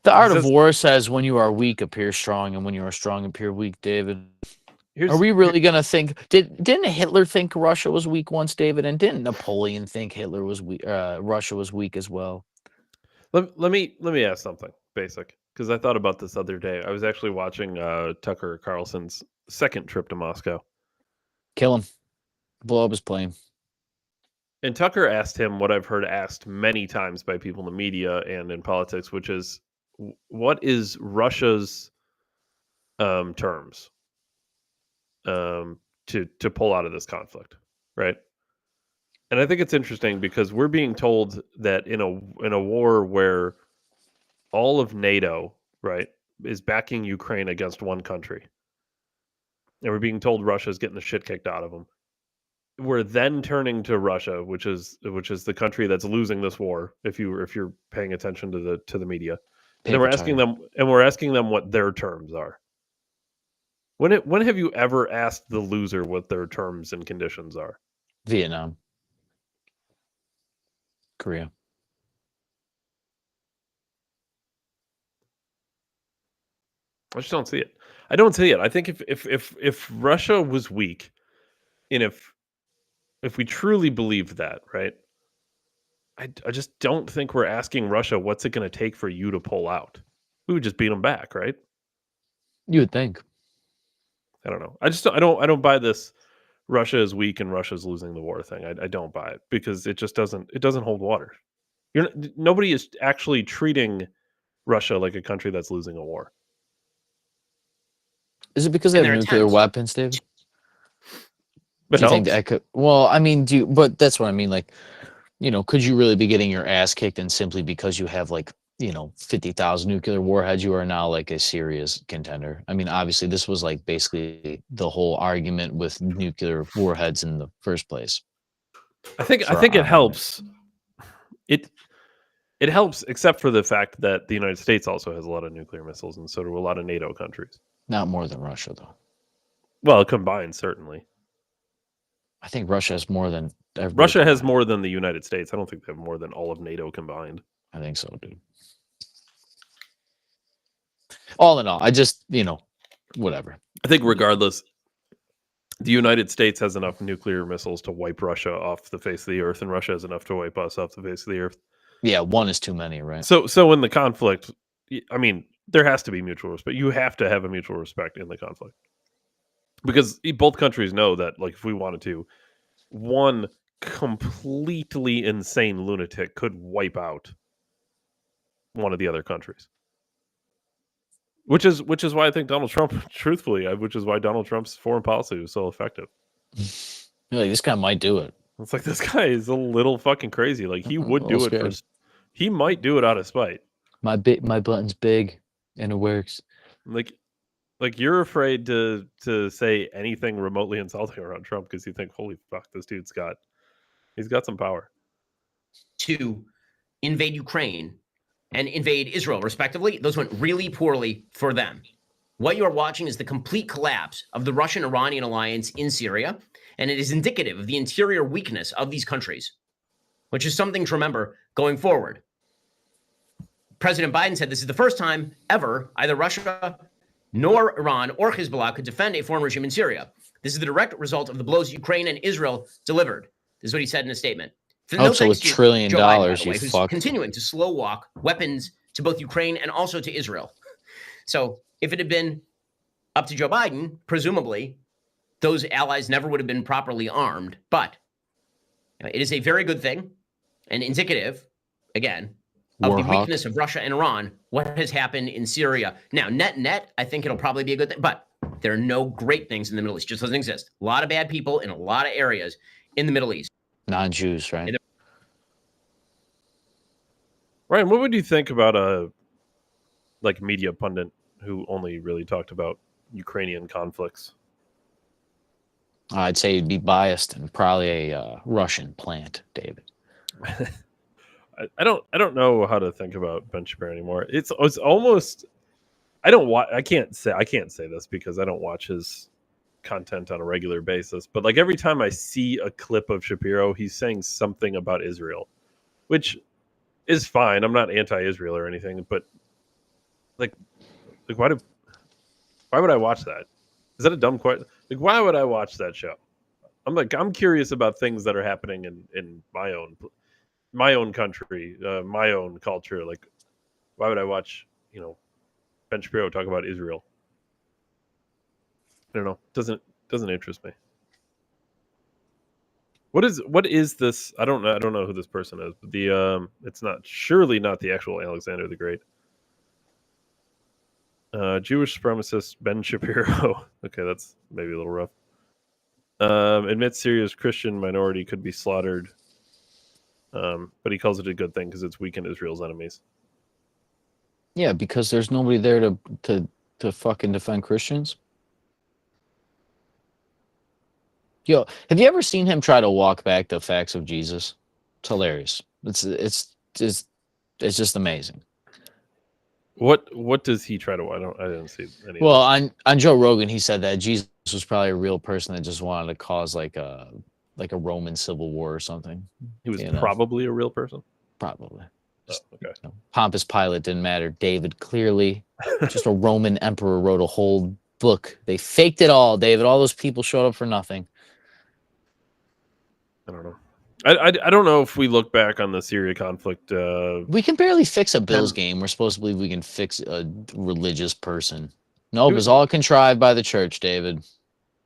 The art of war says when you are weak, appear strong, and when you are strong, appear weak, David. Are we really going to think... Didn't Hitler think Russia was weak once, David? And didn't Napoleon think Hitler was weak, Russia was weak as well? Let me ask something basic, because I thought about this the other day. I was actually watching Tucker Carlson's second trip to Moscow. Kill him. Blow up his plane. And Tucker asked him what I've heard asked many times by people in the media and in politics, which is, what is Russia's terms to pull out of this conflict, right? And I think it's interesting because we're being told that in a war where all of NATO, right, is backing Ukraine against one country, and we're being told Russia's getting the shit kicked out of them. We're then turning to Russia, which is the country that's losing this war. If you're paying attention to the media, and then we're asking them what their terms are. When have you ever asked the loser what their terms and conditions are? Vietnam. Korea. I just don't see it. I don't see it. I think if Russia was weak, and if we truly believed that, right, I just don't think we're asking Russia what's it going to take for you to pull out. We would just beat them back, right? You would think. I don't know. I don't buy this Russia is weak and Russia's losing the war thing. I don't buy it, because it just doesn't hold water. Nobody is actually treating Russia like a country that's losing a war. Is it because they have nuclear weapons, David? But do you think that could? Well, I mean, but that's what I mean. Like, could you really be getting your ass kicked, and simply because you have 50,000 nuclear warheads, you are now like a serious contender? I mean, obviously, this was like basically the whole argument with nuclear warheads in the first place. I think it helps. It helps, except for the fact that the United States also has a lot of nuclear missiles, and so do a lot of NATO countries. Not more than Russia, though. Well, combined, certainly. I think Russia has more than everybody. Russia has more than the United States. I don't think they have more than all of NATO combined. I think so, dude. All in all, I just, whatever. I think regardless, the United States has enough nuclear missiles to wipe Russia off the face of the earth, and Russia has enough to wipe us off the face of the earth. Yeah, one is too many, right? So in the conflict, I mean, there has to be mutual respect. You have to have a mutual respect in the conflict, because both countries know that, like, if we wanted to, one completely insane lunatic could wipe out one of the other countries. Which is why I think Donald Trump, truthfully, which is why Donald Trump's foreign policy was so effective. You're like, this guy might do it. It's like, this guy is a little fucking crazy. Like, he would do it scared. he might do it out of spite. My button's big and it works. Like you're afraid to say anything remotely insulting around Trump because you think, holy fuck, this dude's got some power. To invade Ukraine and invade Israel, respectively, those went really poorly for them. What you are watching is the complete collapse of the Russian-Iranian alliance in Syria, and it is indicative of the interior weakness of these countries, which is something to remember going forward. President Biden said this is the first time ever either Russia nor Iran or Hezbollah could defend a foreign regime in Syria. This is the direct result of the blows Ukraine and Israel delivered. This is what he said in a statement. Also, $1 trillion, Joe Biden, by the way, you who's fuck. continuing to slow walk weapons to both Ukraine and also to Israel. So if it had been up to Joe Biden, presumably those allies never would have been properly armed. But it is a very good thing and indicative, again, of the weakness of Russia and Iran, what has happened in Syria. Now, net, I think it'll probably be a good thing. But there are no great things in the Middle East. It just doesn't exist. A lot of bad people in a lot of areas in the Middle East. Non-Jews, right? Ryan, what would you think about a media pundit who only really talked about Ukrainian conflicts? I'd say he'd be biased and probably a Russian plant, David. I don't know how to think about Ben Shapiro anymore. It's almost I can't say this because I don't watch his content on a regular basis, but like every time I see a clip of Shapiro, he's saying something about Israel, which is fine. I'm not anti-Israel or anything, but like why would I watch that? Is that a dumb question? Like, why would I watch that show? I'm curious about things that are happening in my own country, my own culture. Like, why would I watch, Ben Shapiro talk about Israel? I don't know. Doesn't interest me. What is this? I don't know who this person is. But it's surely not the actual Alexander the Great. Jewish supremacist Ben Shapiro. Okay, that's maybe a little rough. Admits Syria's Christian minority could be slaughtered. But he calls it a good thing because it's weakened Israel's enemies. Yeah, because there's nobody there to fucking defend Christians. Yo, have you ever seen him try to walk back the facts of Jesus? It's hilarious. It's just amazing. What does he try to? I didn't see any. Well, on Joe Rogan, he said that Jesus was probably a real person that just wanted to cause like a Roman civil war or something. He was probably a real person. Probably. Oh, okay. Pontius Pilate didn't matter. David clearly just a Roman emperor wrote a whole book. They faked it all, David. All those people showed up for nothing. I don't know. I don't know if we look back on the Syria conflict. We can barely fix a Bills game. We're supposed to believe we can fix a religious person. No, it was all contrived by the church, David.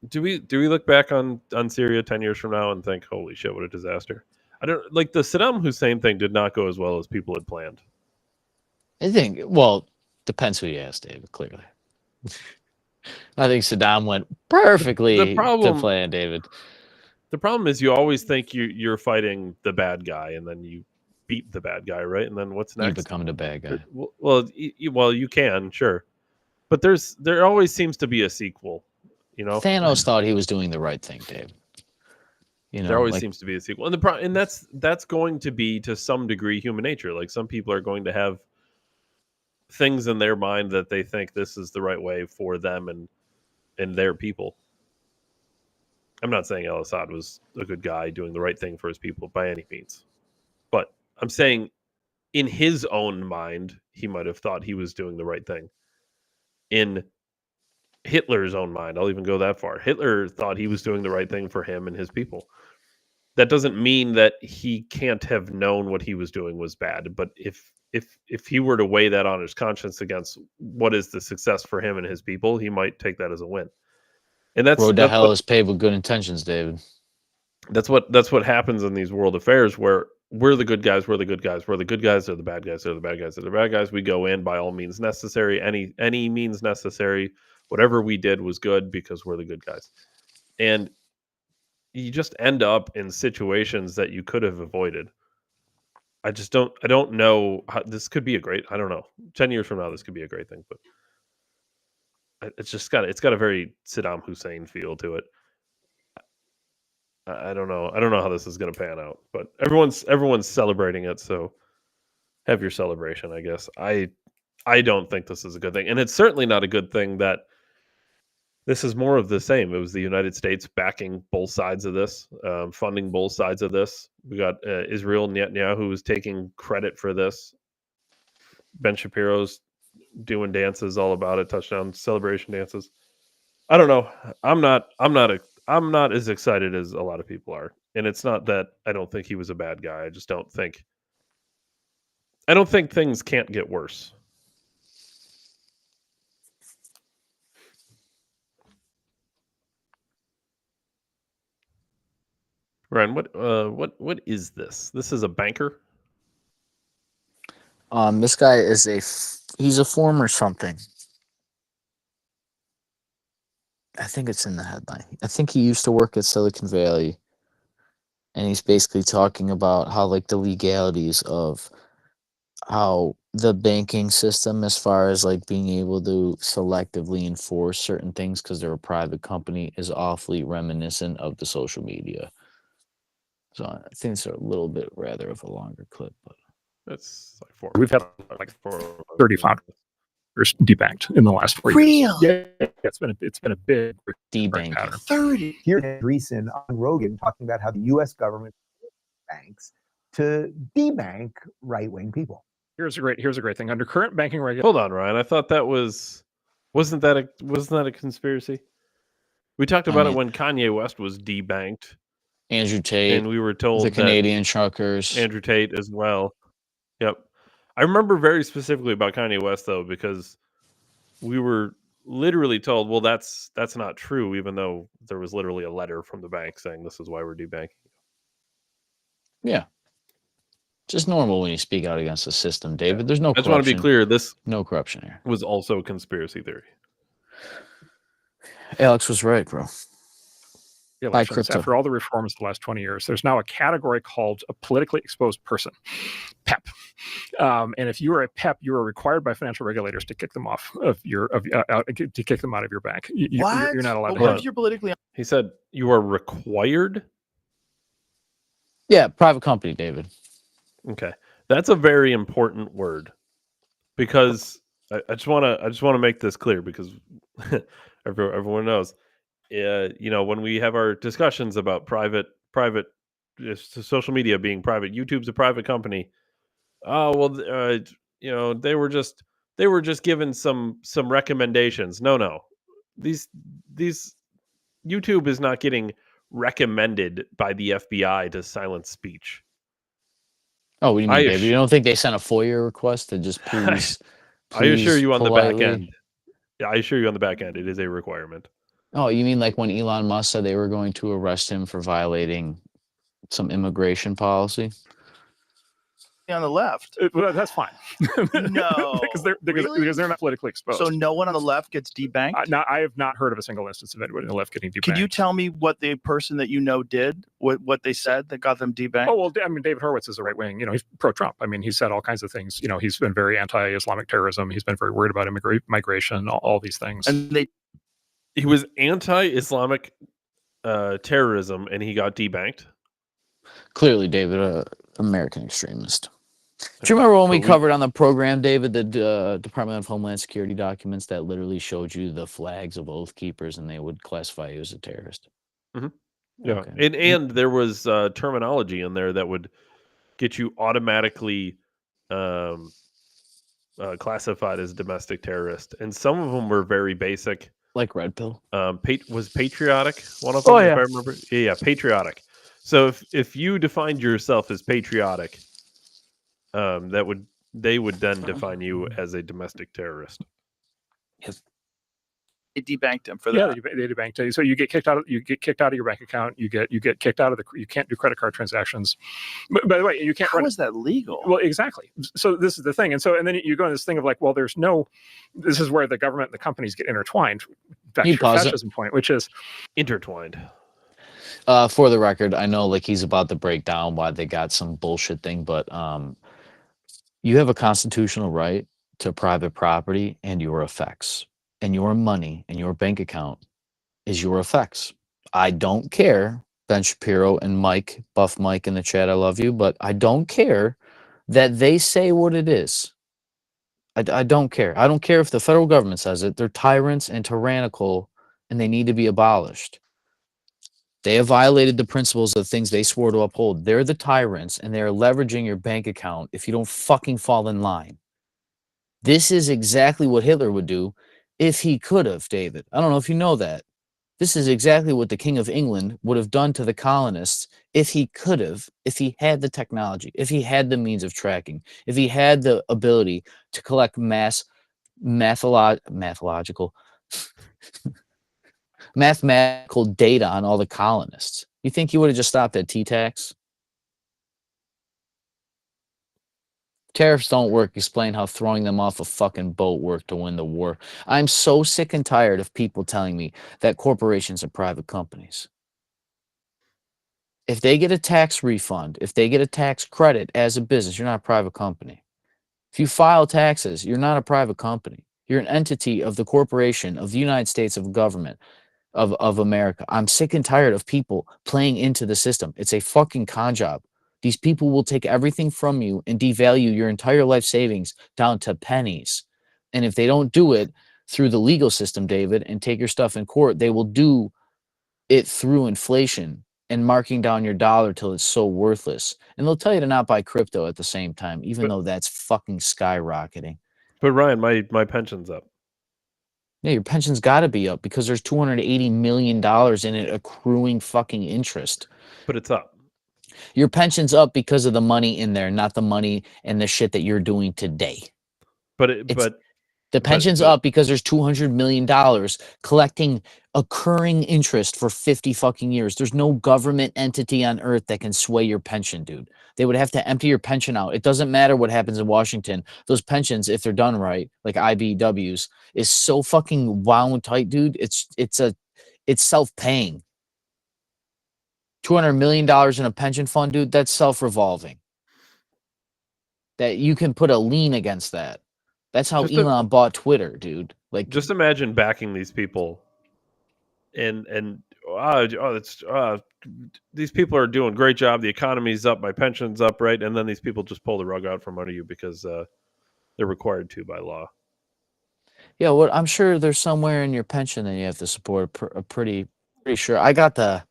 Do we look back on Syria 10 years from now and think, holy shit, what a disaster? I don't like the Saddam Hussein thing did not go as well as people had planned. I think, well, depends who you ask, David, clearly. I think Saddam went perfectly to plan, David. The problem is you always think you're fighting the bad guy and then you beat the bad guy, right? And then what's next? You become the bad guy. Well, you can, sure. But there always seems to be a sequel, Thanos thought he was doing the right thing, Dave. There always seems to be a sequel. And that's going to be to some degree human nature. Like some people are going to have things in their mind that they think this is the right way for them and their people. I'm not saying al-Assad was a good guy doing the right thing for his people by any means. But I'm saying in his own mind, he might have thought he was doing the right thing. In Hitler's own mind, I'll even go that far. Hitler thought he was doing the right thing for him and his people. That doesn't mean that he can't have known what he was doing was bad. But if he were to weigh that on his conscience against what is the success for him and his people, he might take that as a win. And that's road to hell is paved with good intentions, David. That's what happens in these world affairs where we're the good guys, we're the good guys, we're the good guys, they're the bad guys, they're the bad guys, they're the bad guys. We go in by all means necessary, any means necessary. Whatever we did was good because we're the good guys. And you just end up in situations that you could have avoided. I don't know how this could be a great, I don't know. 10 years from now this could be a great thing, but it's got a very Saddam Hussein feel to it. I don't know. I don't know how this is going to pan out, but everyone's celebrating it, so have your celebration, I guess. I don't think this is a good thing, and it's certainly not a good thing that this is more of the same. It was the United States backing both sides of this, funding both sides of this. We got Israel Netanyahu who is taking credit for this. Ben Shapiro's doing dances all about it, touchdown celebration dances. I don't know. I'm not as excited as a lot of people are. And it's not that I don't think he was a bad guy. I just don't think things can't get worse. Ryan, what is this? This is a banker? This guy is he's a former something. I think it's in the headline. I think he used to work at Silicon Valley, and he's basically talking about how like the legalities of how the banking system, as far as like being able to selectively enforce certain things because they're a private company, is awfully reminiscent of the social media. So I think it's a little bit rather of a longer clip, but That's like four. We've had like 30 founders debanked in the last 4 years. Really? Yeah, it's been a big debanking. pattern. 30. Here's Andreessen on Rogan talking about how the U.S. government banks to debank right-wing people. Here's a great thing. Under current banking regulations, Hold on, Ryan. I thought that wasn't that a conspiracy? We talked about it when Kanye West was debanked. Andrew Tate, and we were told the that Canadian truckers. Andrew Tate as well. Yep. I remember very specifically about Kanye West though, because we were literally told, well, that's not true, even though there was literally a letter from the bank saying this is why we're debanking. Yeah. Just normal when you speak out against the system, David. There's no I just corruption. want to be clear, this No corruption here. was also a conspiracy theory. Alex was right, bro. elections, after all the reforms of the last 20 years, there's now a category called a politically exposed person, PEP. And if you are a PEP, you are required by financial regulators to kick them off of your to kick them out of your bank. You're not allowed. What if you're politically? He said you are required. Yeah, private company, David. Okay, that's a very important word because I just want to make this clear because everyone knows. You know, when we have our discussions about private social media being private, YouTube's a private company. Oh well, you know, they were just given some recommendations. No, these YouTube is not getting recommended by the FBI to silence speech. Oh, what do you mean, David? You don't think they sent a FOIA request to just please? I assure you on politely? the back end. Yeah, I assure you on the back end, it is a requirement. Oh, you mean like when Elon Musk said they were going to arrest him for violating some immigration policy? On the left. Well, that's fine. No, because they're not politically exposed. So no one on the left gets debanked. I have not heard of a single instance of anyone on the left getting debanked. Can you tell me what the person that you know did? What they said that got them debanked? Oh well, I mean, David Horowitz is a right wing. You know, he's pro-Trump. I mean, he's said all kinds of things. You know, he's been very anti-Islamic terrorism. He's been very worried about migration, all these things. And he was anti-Islamic terrorism, and he got debanked. Clearly, David, American extremist. Do you remember when we covered on the program, David, the Department of Homeland Security documents that literally showed you the flags of Oath Keepers, and they would classify you as a terrorist? Mm-hmm. Yeah, okay. and there was terminology in there that would get you automatically classified as domestic terrorist, and some of them were very basic, like red pill. Was patriotic one of them? Oh yeah, if I remember. Yeah, patriotic. So if you defined yourself as patriotic, they would then define you as a domestic terrorist. Yes. They debanked him for Yeah, that. they debanked you. So you get kicked out of your bank account. You get kicked out of you can't do credit card transactions. But, by the way, you can't How run. is that legal? Well, exactly. So this is the thing, and then you go into this thing of like, well, there's no. This is where the government and the companies get intertwined. Back to your fascism point, which is intertwined. For the record, I know like he's about to break down why they got some bullshit thing, but you have a constitutional right to private property and your effects. And your money and your bank account is your effects. I don't care, Ben Shapiro and Mike, Buff Mike in the chat, I love you, but I don't care that they say what it is. I don't care. I don't care if the federal government says it. They're tyrants and tyrannical, and they need to be abolished. They have violated the principles of things they swore to uphold. They're the tyrants, and they're leveraging your bank account if you don't fucking fall in line. This is exactly what Hitler would do if he could have, David. I don't know if you know that. This is exactly what the King of England would have done to the colonists if he could have, if he had the technology, if he had the means of tracking, if he had the ability to collect mathematical data on all the colonists. You think he would have just stopped at T-tax? Tariffs don't work. Explain how throwing them off a fucking boat worked to win the war. I'm so sick and tired of people telling me that corporations are private companies. If they get a tax refund, if they get a tax credit as a business, you're not a private company. If you file taxes, you're not a private company. You're an entity of the corporation of the United States of government of America. I'm sick and tired of people playing into the system. It's a fucking con job. These people will take everything from you and devalue your entire life savings down to pennies. And if they don't do it through the legal system, David, and take your stuff in court, they will do it through inflation and marking down your dollar till it's so worthless. And they'll tell you to not buy crypto at the same time, even though that's fucking skyrocketing. But Ryan, my pension's up. Yeah, your pension's got to be up because there's $280 million in it accruing fucking interest. But it's up. Your pension's up because of the money in there, not the money and the shit that you're doing today. The pension's up because there's $200 million collecting accruing interest for 50 fucking years. There's no government entity on earth that can sway your pension, dude. They would have to empty your pension out. It doesn't matter what happens in Washington. Those pensions, if they're done right, like IBWs, is so fucking wound tight, dude. It's self-paying. $200 million in a pension fund, dude, that's self-revolving. That you can put a lien against that. That's how Elon bought Twitter, dude. Like, just imagine backing these people, and these people are doing a great job. The economy's up, my pension's up, right? And then these people just pull the rug out from under you because they're required to by law. Yeah, well, I'm sure there's somewhere in your pension that you have to support. Pretty sure. I got the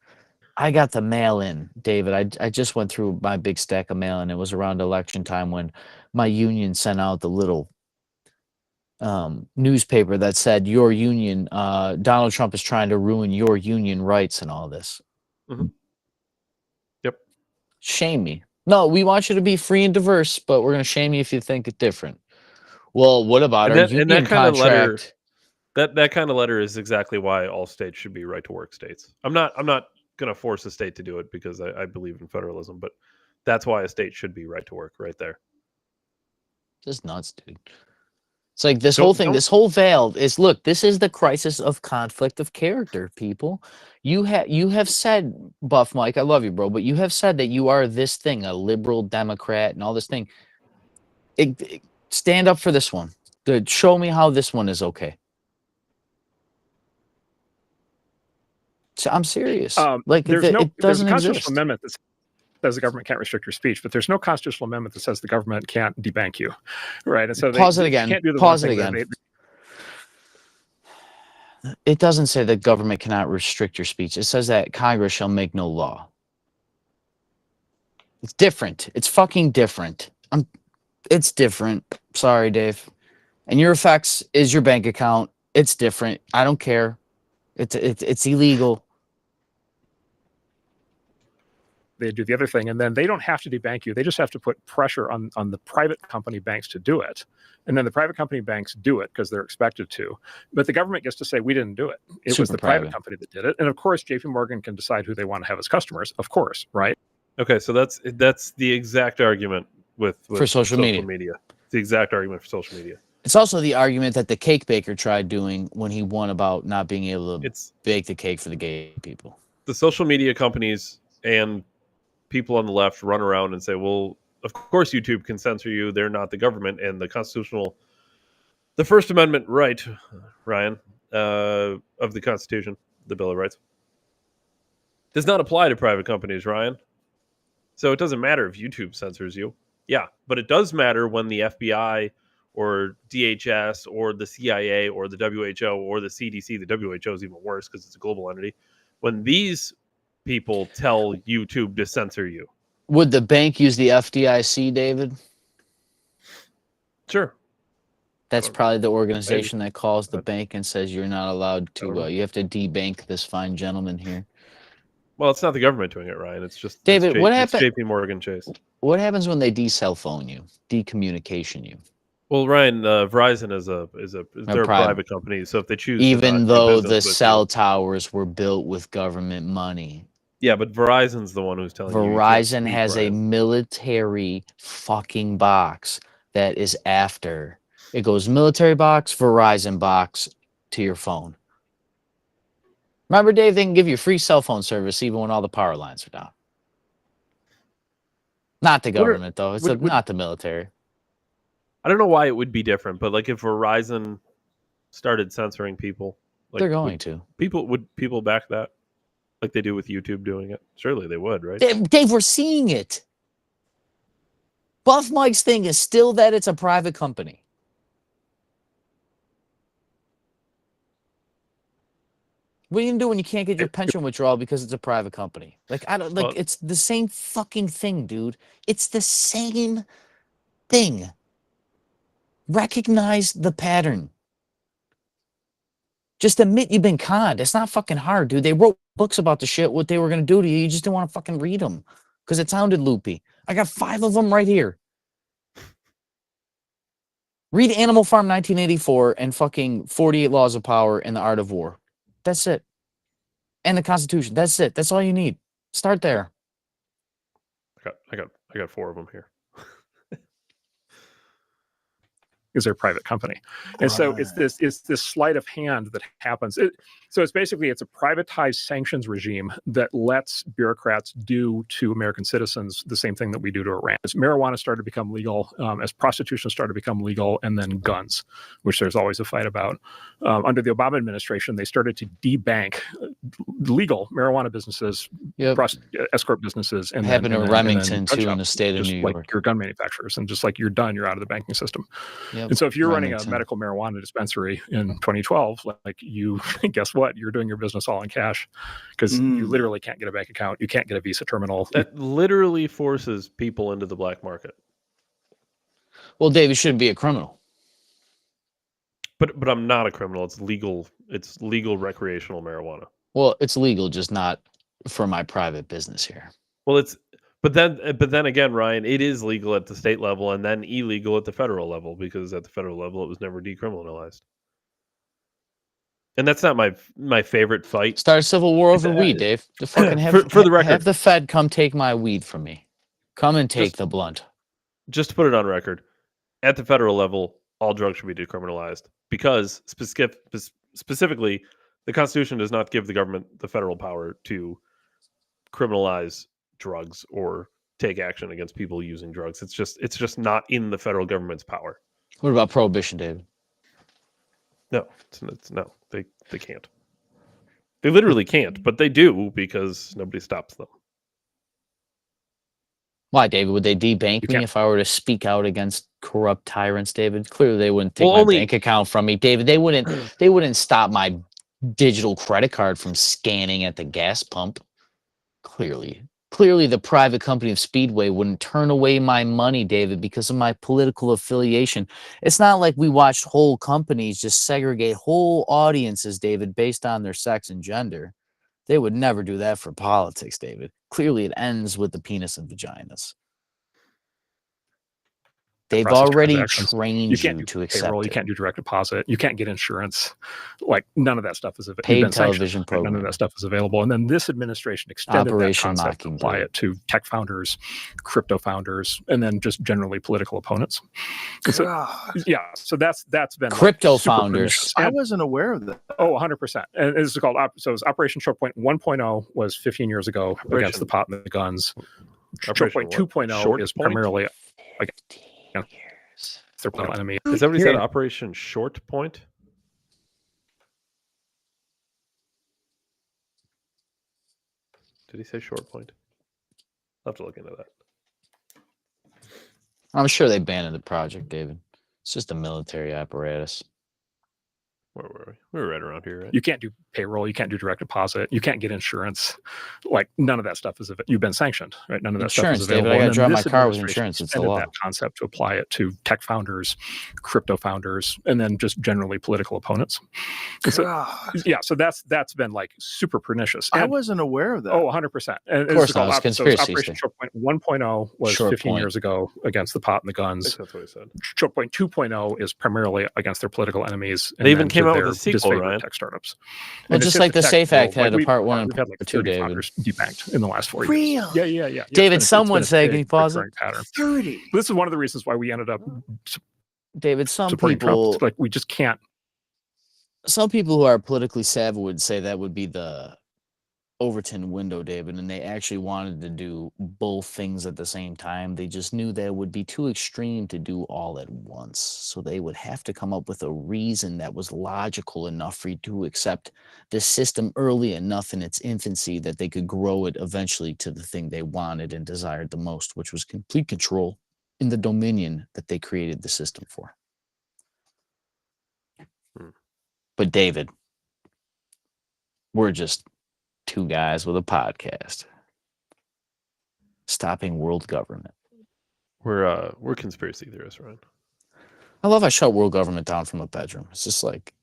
mail in, David. I just went through my big stack of mail, and it was around election time when my union sent out the little newspaper that said your union, Donald Trump is trying to ruin your union rights and all this. Mm-hmm. Yep. Shame me. No, we want you to be free and diverse, but we're going to shame you if you think it different. Well, what about our union contract? That kind of letter is exactly why all states should be right to work states. I'm not going to force a state to do it because I believe in federalism, but that's why a state should be right to work right there. Just nuts, dude. It's like this whole thing, this whole veil is, look, this is the crisis of conflict of character, people. You have said, Buff Mike, I love you, bro, but you have said that you are this thing, a liberal Democrat and all this thing. Stand up for this one. Show me how this one is okay. So I'm serious. Like there's it a doesn't constitutional exist. amendment that says the government can't restrict your speach, but there's no constitutional amendment that says the government can't debank you, right? And so Pause it again. It doesn't say that government cannot restrict your speech. It says that Congress shall make no law. It's different. It's fucking different. It's different. Sorry, Dave. And your effects is your bank account. It's different. I don't care. It's illegal. they do the other thing, and then they don't have to debank you. They just have to put pressure on the private company banks to do it. And then the private company banks do it because they're expected to. But the government gets to say, we didn't do it. It was the private company that did it. And of course, JP Morgan can decide who they want to have as customers, of course, right? Okay, so that's the exact argument with for social media. It's the exact argument for social media. It's also the argument that the cake baker tried doing when he won about not being able to bake the cake for the gay people. The social media companies and people on the left run around and say, well, of course YouTube can censor you. They're not the government. And the First Amendment right, Ryan, of the Constitution, the Bill of Rights, does not apply to private companies, Ryan. So it doesn't matter if YouTube censors you. Yeah, but it does matter when the FBI or DHS or the CIA or the WHO or the CDC, the WHO is even worse because it's a global entity, when these people tell YouTube to censor you. Would the bank use the FDIC, David? Sure. That's probably the organization that calls the bank and says you're not allowed to, you have to debank this fine gentleman here. Well, it's not the government doing it, Ryan. It's just David. What happened? JP Morgan Chase. What happens when they de-cell phone you, decommunication you? Well, Ryan, Verizon they're a private company, so if they choose, even though the cell towers were built with government money. Yeah, but Verizon's the one who's telling you. Verizon has a military fucking box that is after. It goes military box, Verizon box to your phone. Remember, Dave, they can give you free cell phone service even when all the power lines are down. Not the government, though. It's not the military. I don't know why it would be different, but like if Verizon started censoring people, like they're going to. Would people back that? Like they do with YouTube doing it? Surely they would, right? Dave, we're seeing it. Buff Mike's thing is still that it's a private company. What are you gonna do when you can't get your pension withdrawal because it's a private company? Like it's the same fucking thing, dude. It's the same thing. Recognize the pattern. Just admit you've been conned. It's not fucking hard, dude. They wrote books about the shit, what they were going to do to you. You just didn't want to fucking read them because it sounded loopy. I got 5 of them right here. Read Animal Farm 1984 and fucking 48 Laws of Power and the Art of War. That's it. And the Constitution. That's it. That's all you need. Start there. I got 4 of them here. Is their private company. And so it's this sleight of hand that happens. So it's basically, it's a privatized sanctions regime that lets bureaucrats do to American citizens the same thing that we do to Iran. As marijuana started to become legal, as prostitution started to become legal, and then guns, which there's always a fight about. Under the Obama administration, they started to debank legal marijuana businesses, escort businesses. And happened in Remington, too, in the state of New York. Like your gun manufacturers. And just like you're done, you're out of the banking system. Yep. And so if you're running a medical marijuana dispensary in 2012, like you, guess what? You're doing your business all in cash because you literally can't get a bank account. You can't get a Visa terminal. That literally forces people into the black market. Well, Dave, you shouldn't be a criminal. But I'm not a criminal. It's legal. It's legal recreational marijuana. Well, it's legal, just not for my private business here. Well, But then again, Ryan, it is legal at the state level and then illegal at the federal level because at the federal level it was never decriminalized. And that's not my favorite fight. Start a civil war over weed, Dave. The fucking for the record, have the Fed come take my weed from me. Come and take the blunt. Just to put it on record, at the federal level, all drugs should be decriminalized because specifically, the Constitution does not give the government the federal power to criminalize drugs or take action against people using drugs. It's just not in the federal government's power. What about prohibition, David? No, no, they can't. They literally can't, but they do because nobody stops them. Why, David? Would they debank me if I were to speak out against corrupt tyrants, David? Clearly, they wouldn't take my bank account from me, David. They wouldn't stop my digital credit card from scanning at the gas pump. Clearly, the private company of Speedway wouldn't turn away my money, David, because of my political affiliation. It's not like we watched whole companies just segregate whole audiences, David, based on their sex and gender. They would never do that for politics, David. clearly it ends with the penis and vaginas. They've process already transactions. trained You can't you do to accept payroll. it. You can't do direct deposit. You can't get insurance. Like none of that stuff is available. Paid television None program. of that stuff is available. And then this administration extended Operation that concept to apply Mockingbird. it to tech founders, crypto founders, and then just generally political opponents. So, yeah, so that's been Crypto super founders. pernicious. I wasn't aware of that. Oh, 100%. And this is called so it was Operation Choke Point 1.0 was 15 years ago against the pot and the guns. Choke Point 2.0 is primarily against their political enemy. Has somebody said Operation Short Point? Did he say Short Point? I'll have to look into that. I'm sure they abandoned the project, David. It's just a military apparatus. Where were we? We were right around here, right? You can't do payroll. You can't do direct deposit. You can't get insurance. Like none of that stuff is. You've been sanctioned, right? None of that Insurance, stuff is available. David. I got to And drive then my this car with administration insurance. It's the extended law. that concept to apply it to tech founders, crypto founders, and then just generally political opponents. So, yeah, so that's been like super pernicious. I And- wasn't aware of that. Oh, 100%. And Of course it's not. called It's conspiracy Operation theory. Choke Point 1.0 was Short 15 point. years ago against the pot and the I guns. think that's what he said. Choke Point 2.0 is primarily against their political enemies. They even then came to out with their a sequel, disfavored Ryan. tech startups. Well, And just it's like the tech SAFE world. Act had a we've- part 1 and we've had part like 2, 30 David. founders debanked in the last 4 Really? years. Yeah. It's David, been a- someone it's been a say, big can you pause it? recurring pattern. 30. This is one of the reasons why we ended up David, some supporting people Trump. Like we just can't. some people who are politically savvy would say that would be the Overton window, David, and they actually wanted to do both things at the same time. They just knew that it would be too extreme to do all at once. So they would have to come up with a reason that was logical enough for you to accept the system early enough in its infancy that they could grow it eventually to the thing they wanted and desired the most, which was complete control in the dominion that they created the system for. But David, we're just two guys with a podcast stopping world government. We're conspiracy theorists, Ryan. I love I shut world government down from a bedroom. It's just like,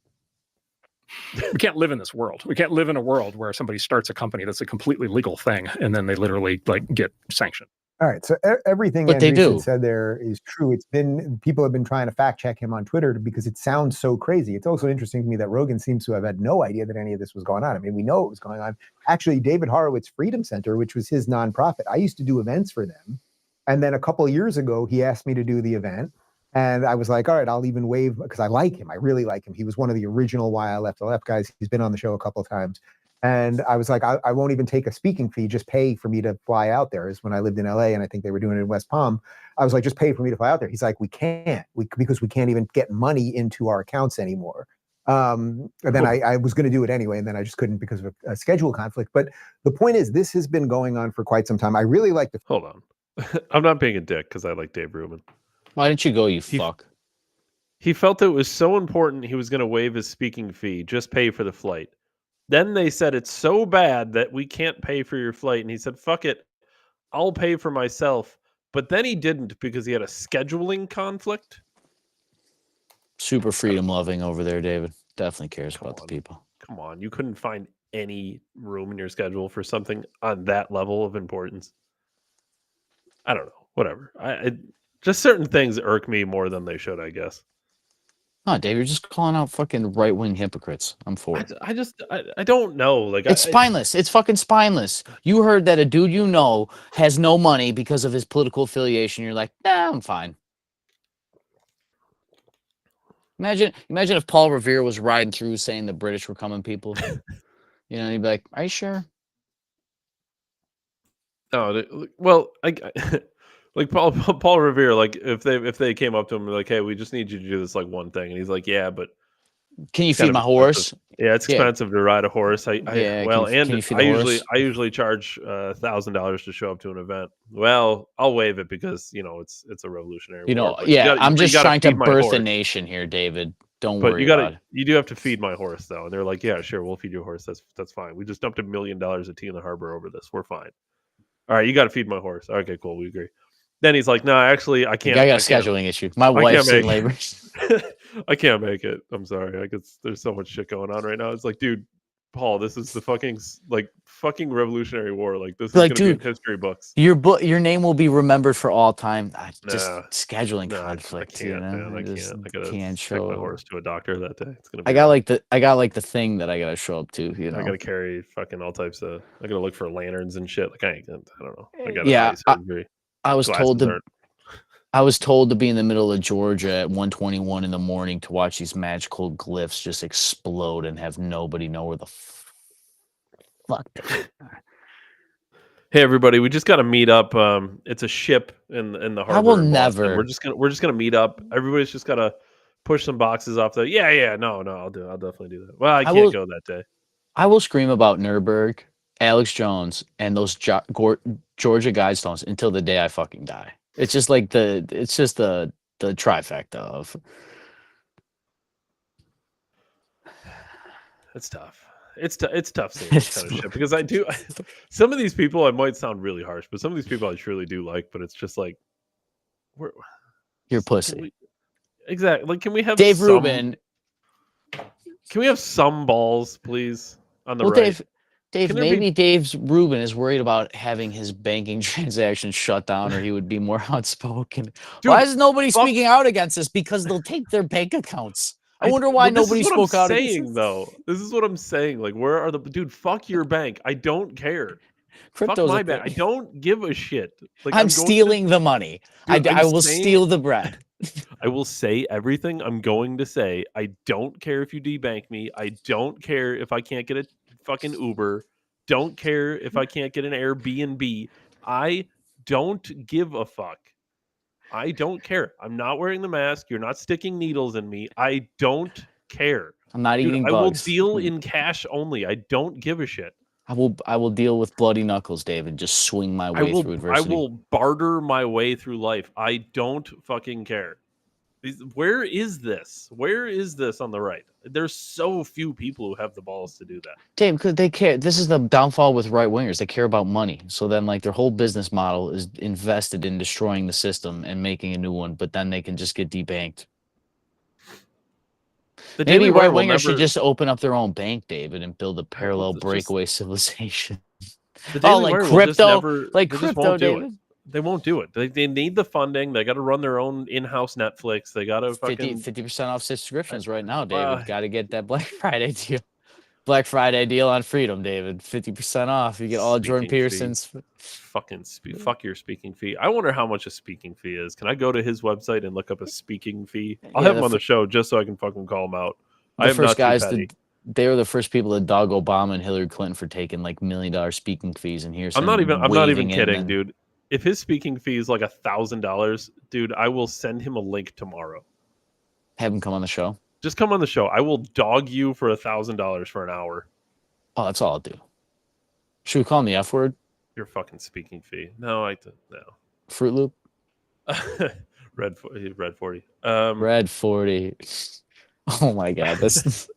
We can't live in this world. We can't live in a world where somebody starts a company that's a completely legal thing and then they literally like get sanctioned. All right, so everything But they Andreessen do. said there is true. It's been people have been trying to fact check him on Twitter because it sounds so crazy. It's also interesting to me that Rogan seems to have had no idea that any of this was going on. I mean, we know it was going on. Actually, David Horowitz Freedom Center, which was his nonprofit, I used to do events for them, and then a couple of years ago, he asked me to do the event, and I was like, all right, I'll even waive because I like him. I really like him. He was one of the original Why I Left the Left guys. He's been on the show a couple of times. And I was like, I won't even take a speaking fee, just pay for me to fly out there. Is when I lived in LA and I think they were doing it in West Palm. I was like, just pay for me to fly out there. He's like, we can't, because we can't even get money into our accounts anymore. And then I was going to do it anyway, and then I just couldn't because of a schedule conflict. But the point is, this has been going on for quite some time. I really like the. Hold on. I'm not being a dick because I like Dave Rubin. why didn't you go, you fuck? He felt it was so important he was going to waive his speaking fee, just pay for the flight. Then they said it's so bad that we can't pay for your flight. And he said, fuck it, I'll pay for myself. But then he didn't because he had a scheduling conflict. Super freedom loving over there, David. Definitely cares about the on. people. Come on, you couldn't find any room in your schedule for something on that level of importance. I don't know, whatever. I just certain things irk me more than they should, I guess. No, Dave, you're just calling out fucking right wing hypocrites. I'm for it. I don't know. Like It's spineless. It's fucking spineless. You heard that a dude you know has no money because of his political affiliation. You're like, nah, I'm fine. Imagine if Paul Revere was riding through saying the British were coming, people. You know, he'd be like, "Are you sure?" No, well, like Paul Revere, like if they came up to him and like, hey, we just need you to do this like one thing, and he's like, yeah, but Can you kind feed of my horse? yeah, it's Yeah. expensive to ride a horse. Yeah, can you feed I the horse? usually charge $1,000 to show up to an event. Well, I'll waive it because it's a revolutionary. You know, war, but yeah, I'm you just gotta trying to feed my birth a horse. nation here, David. Don't But worry you about it. you do have to feed my horse though, and they're like, yeah, sure, we'll feed your horse. That's fine. We just dumped $1 million of tea in the harbor over this. We're fine. All right, you got to feed my horse. Okay, cool, we agree. Then he's like, no, actually, I can't. I got a I can't. scheduling issue. My can't wife's in make- labor. I can't make it. I'm sorry. There's so much shit going on right now. It's like, dude, Paul, this is the fucking Revolutionary War. Like this is Like, gonna be in dude, history books. Your name will be remembered for all time. Just Nah. scheduling No, conflict. I can't, you know? man. I just can't. I gotta can't take my show. horse to a doctor that day. It's gonna be I got like the thing that I gotta show up to. You know, I gotta carry fucking all types of. I gotta look for lanterns and shit. Like I don't know. I got Yeah, eye surgery. I was told Glasses to. aren't- I was told to be in the middle of Georgia at 1:21 in the morning to watch these magical glyphs just explode and have nobody know where the fuck. Hey everybody, we just got to meet up. It's a ship in the harbor. I will in Boston. never. We're just gonna meet up. Everybody's just gotta push some boxes off the. Yeah. No. I'll definitely do that. Well, I can't go that day. I will scream about Nuremberg, Alex Jones, and those Georgia Guidestones until the day I fucking die. It's just like the trifecta of. It's tough. It's tough seeing this kind of shit because I do. Some of these people, I might sound really harsh, but some of these people I truly do like. But it's just like, You're pussy. Exactly. Like, can we have Dave Rubin? Can we have some balls, please? On the right. Dave, maybe Dave Rubin is worried about having his banking transaction shut down, or he would be more outspoken. Dude, why is nobody speaking out against this? Because they'll take their bank accounts. I wonder why nobody spoke out against this. Though. This is what I'm saying. Like, where are the dude? Fuck your bank. I don't care. Crypto's fuck my bank. I don't give a shit. Like, I'm stealing the money. Dude, I will steal the bread. I will say everything I'm going to say. I don't care if you debank me. I don't care if I can't get a fucking Uber. Don't care if I can't get an Airbnb. I don't give a fuck. I don't care. I'm not wearing the mask. You're not sticking needles in me. I don't care. I'm not eating bugs. I will deal in cash only. I don't give a shit. I will deal with bloody knuckles, David. Just swing my way through adversity. I will barter my way through life. I don't fucking care. Where is this? Where is this on the right? There's so few people who have the balls to do that. Dave, because they care. This is the downfall with right wingers. They care about money. So then, like, their whole business model is invested in destroying the system and making a new one. But then they can just get debanked. Maybe right wingers should just open up their own bank, David, and build a parallel breakaway civilization. Like crypto, David. They won't do it. They need the funding. They got to run their own in-house Netflix. They got to 50% off subscriptions right now, David. Got to get that Black Friday deal. Black Friday deal on Freedom, David. 50% off. You get all Jordan Peterson's. Fuck your speaking fee. I wonder how much a speaking fee is. Can I go to his website and look up a speaking fee? I'll have him on the show just so I can fucking call him out. The first guys they were the first people to dog Obama and Hillary Clinton for taking like $1 million speaking fees. And here's I'm not even kidding, dude. If his speaking fee is like $1,000, dude, I will send him a link tomorrow. Have him come on the show. Just come on the show. I will dog you for $1,000 for an hour. Oh, that's all I'll do. Should we call him the F word? Your fucking speaking fee. No. Fruit Loop. Red 40. Red 40. Oh my God, that's.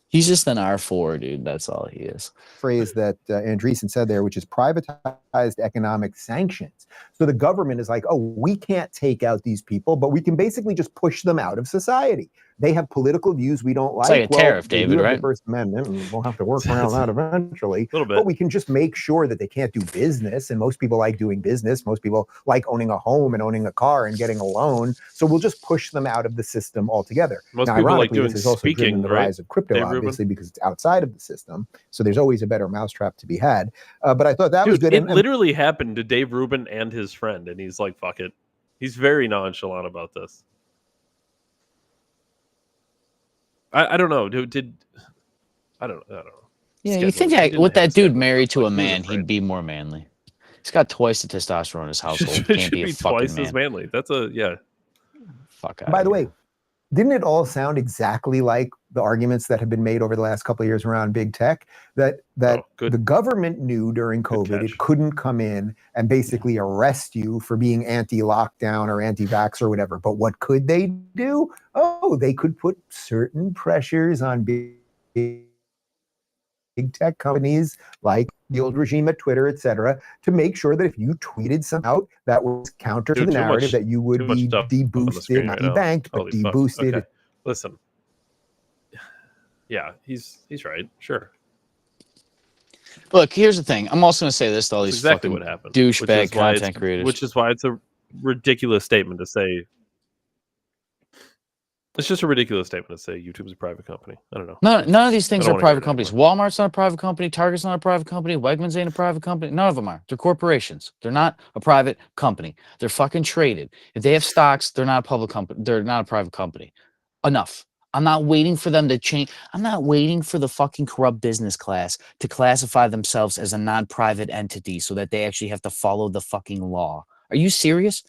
He's just an R4, dude. That's all he is. Phrase that Andreessen said there, which is privatized economic sanctions. So the government is like, oh, we can't take out these people, but we can basically just push them out of society. They have political views we don't like. It's like a tariff, David, right? The First Amendment, and we'll have to work around that eventually. A little bit. But we can just make sure that they can't do business. And most people like doing business. Most people like owning a home and owning a car and getting a loan. So we'll just push them out of the system altogether. Most people like doing this is also speaking, the rise of crypto, obviously, because it's outside of the system. So there's always a better mousetrap to be had. But I thought that was good. It literally happened to Dave Rubin and his friend, and he's like, "Fuck it." He's very nonchalant about this. I don't know. I don't know. Yeah, you think with that dude married to a man, he'd be more manly. He's got twice the testosterone in his household. Can't be a fucking twice man. as manly. That's a Fuck. By the way, didn't it all sound exactly like the arguments that have been made over the last couple of years around big tech? That the government knew during COVID it couldn't come in and basically arrest you for being anti-lockdown or anti-vax or whatever. But what could they do? Oh, they could put certain pressures on big tech companies like the old regime at Twitter, et cetera, to make sure that if you tweeted something out that was counter to the narrative, that you would be deboosted, not debanked, but deboosted. Okay. Listen, Yeah, he's right. Sure. Look, here's the thing. I'm also going to say this to all That's these exactly fucking what happened. douchebag content creators. Which is why it's a ridiculous statement to say. It's just a ridiculous statement to say YouTube's a private company. I don't know. None of these things I don't are wanna hear private it companies. anymore. Walmart's not a private company. Target's not a private company. Wegmans ain't a private company. None of them are. They're corporations. They're not a private company. They're fucking traded. If they have stocks, they're not a public company. They're not a private company. Enough. I'm not waiting for them to change. I'm not waiting for the fucking corrupt business class to classify themselves as a non-private entity so that they actually have to follow the fucking law. Are you serious?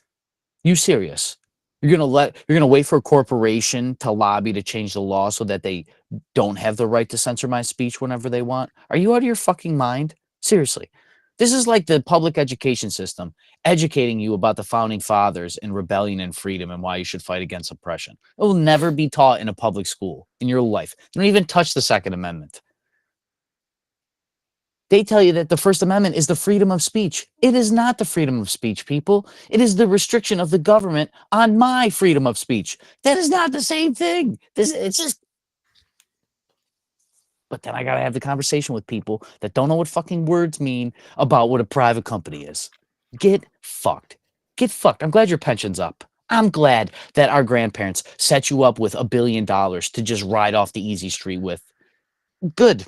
You serious? You're gonna wait for a corporation to lobby to change the law so that they don't have the right to censor my speech whenever they want? Are you out of your fucking mind? Seriously. This is like the public education system educating you about the founding fathers and rebellion and freedom and why you should fight against oppression. It will never be taught in a public school in your life. Don't even touch the Second Amendment. They tell you that the First Amendment is the freedom of speech. It is not the freedom of speech, people. It is the restriction of the government on my freedom of speech. That is not the same thing. It's just. But then I got to have the conversation with people that don't know what fucking words mean about what a private company is. Get fucked. Get fucked. I'm glad your pension's up. I'm glad that our grandparents set you up with $1 billion to just ride off the easy street with. Good.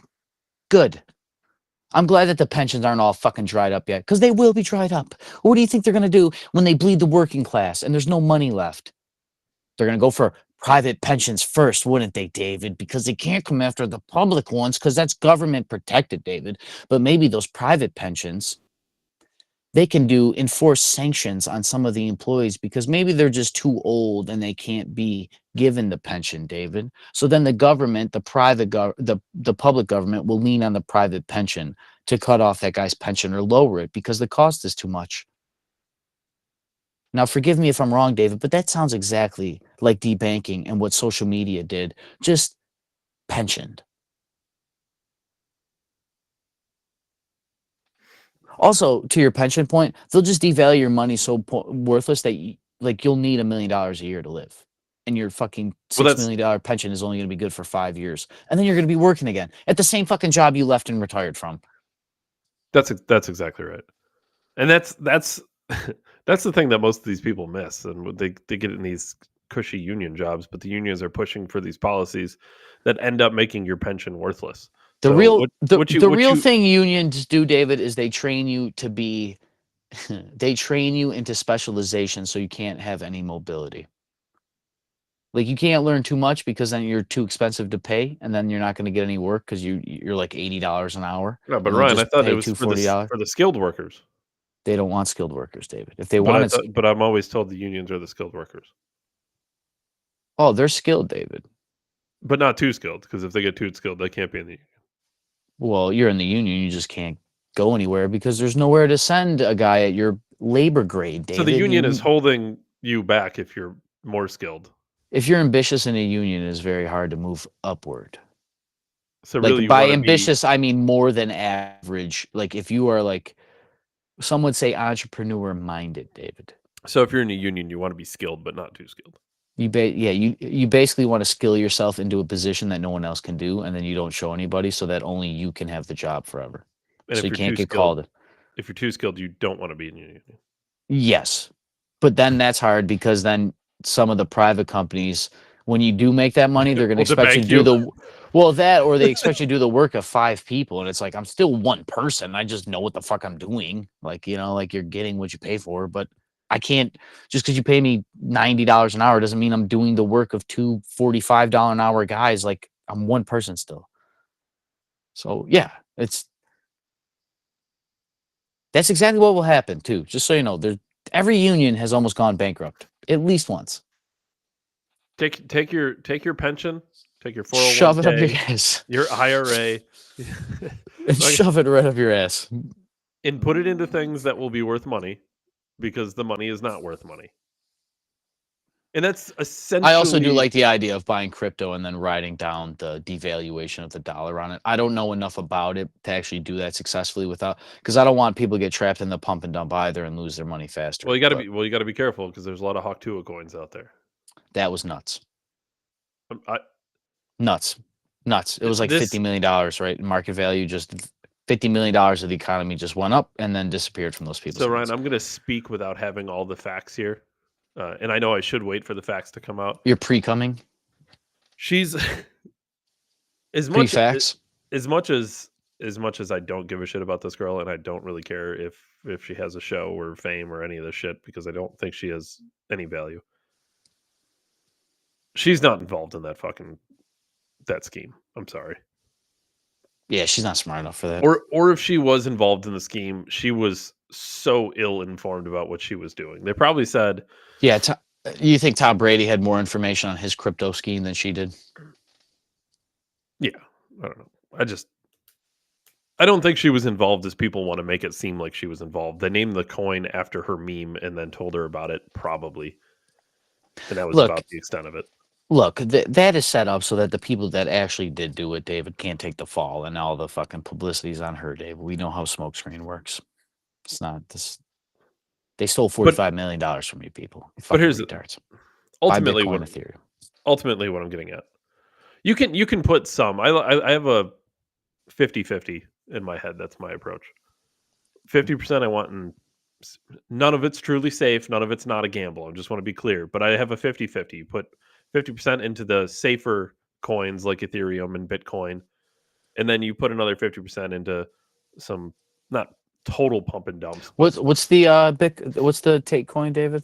Good. I'm glad that the pensions aren't all fucking dried up yet, because they will be dried up. What do you think they're going to do when they bleed the working class and there's no money left? They're going to go for private pensions first, wouldn't they, David? Because they can't come after the public ones because that's government protected, David. But maybe those private pensions, they can enforce sanctions on some of the employees because maybe they're just too old and they can't be given the pension, David. So then the government, the public government will lean on the private pension to cut off that guy's pension or lower it because the cost is too much. Now, forgive me if I'm wrong, David, but that sounds exactly like debanking and what social media did, just pensioned. Also, to your pension point, they'll just devalue your money so worthless that you'll need $1 million a year to live. And your fucking $6 million pension is only going to be good for 5 years. And then you're going to be working again at the same fucking job you left and retired from. That's exactly right. And that's the thing that most of these people miss. And they get in these cushy union jobs, but the unions are pushing for these policies that end up making your pension worthless. The real thing unions do, David, is they train you to be, they train you into specialization so you can't have any mobility. Like you can't learn too much because then you're too expensive to pay, and then you're not going to get any work because you're like $80 an hour. No, but Ryan, I thought it was for the skilled workers. They don't want skilled workers, David. If they want, but I'm always told the unions are the skilled workers. Oh, they're skilled, David. But not too skilled, because if they get too skilled, they can't be in the union. Well, you're in the union, you just can't go anywhere because there's nowhere to send a guy at your labor grade, David. So the union is holding you back if you're more skilled. If you're ambitious in a union, it is very hard to move upward. So really, by ambitious, I mean more than average. Like if you are like, some would say entrepreneur-minded, David. So if you're in a union, you want to be skilled, but not too skilled. You basically want to skill yourself into a position that no one else can do, and then you don't show anybody, so that only you can have the job forever. And so you can't get called. If you're too skilled, you don't want to be in a union. Yes, but then that's hard because then some of the private companies, when you do make that money, they're going to expect you to do they expect you to do the work of 5 people, and it's like I'm still one person. I just know what the fuck I'm doing. Like you're getting what you pay for, but I can't, just because you pay me $90 an hour doesn't mean I'm doing the work of 2 $45 an hour guys. Like I'm one person still. So yeah, that's exactly what will happen too. Just so you know, every union has almost gone bankrupt at least once. Take your pension, take your 401k, shove it up your ass, your IRA, and shove it right up your ass, and put it into things that will be worth money. Because the money is not worth money. And that's essentially... I also do like the idea of buying crypto and then riding down the devaluation of the dollar on it. I don't know enough about it to actually do that successfully because I don't want people to get trapped in the pump and dump either and lose their money faster. Well, you got to be careful because there's a lot of Hawk Tuah coins out there. That was nuts. Nuts. Nuts. It was like $50 million, right? Market value, just $50 million of the economy just went up and then disappeared from those people. So Ryan, I'm going to speak without having all the facts here. And I know I should wait for the facts to come out. You're pre-coming? She's as much as I don't give a shit about this girl, and I don't really care if she has a show or fame or any of this shit, because I don't think she has any value. She's not involved in that scheme. I'm sorry. Yeah, she's not smart enough for that. Or if she was involved in the scheme, she was so ill-informed about what she was doing. They probably said, yeah, you think Tom Brady had more information on his crypto scheme than she did? Yeah, I don't know. I don't think she was involved as people want to make it seem like she was involved. They named the coin after her meme and then told her about it, probably. And that was about the extent of it. Look, that is set up so that the people that actually did do it, David, can't take the fall, and all the fucking publicity's on her, David. We know how smokescreen works. It's not this. They stole $45 million from you people. But here's retards. Ultimately what I'm getting at. You can put some. I have a 50-50 in my head. That's my approach. 50% I want, and none of it's truly safe. None of it's not a gamble. I just want to be clear. But I have a 50-50. You put 50% into the safer coins like Ethereum and Bitcoin, and then you put another 50% into some not total pump and dumps. What's the take coin, David?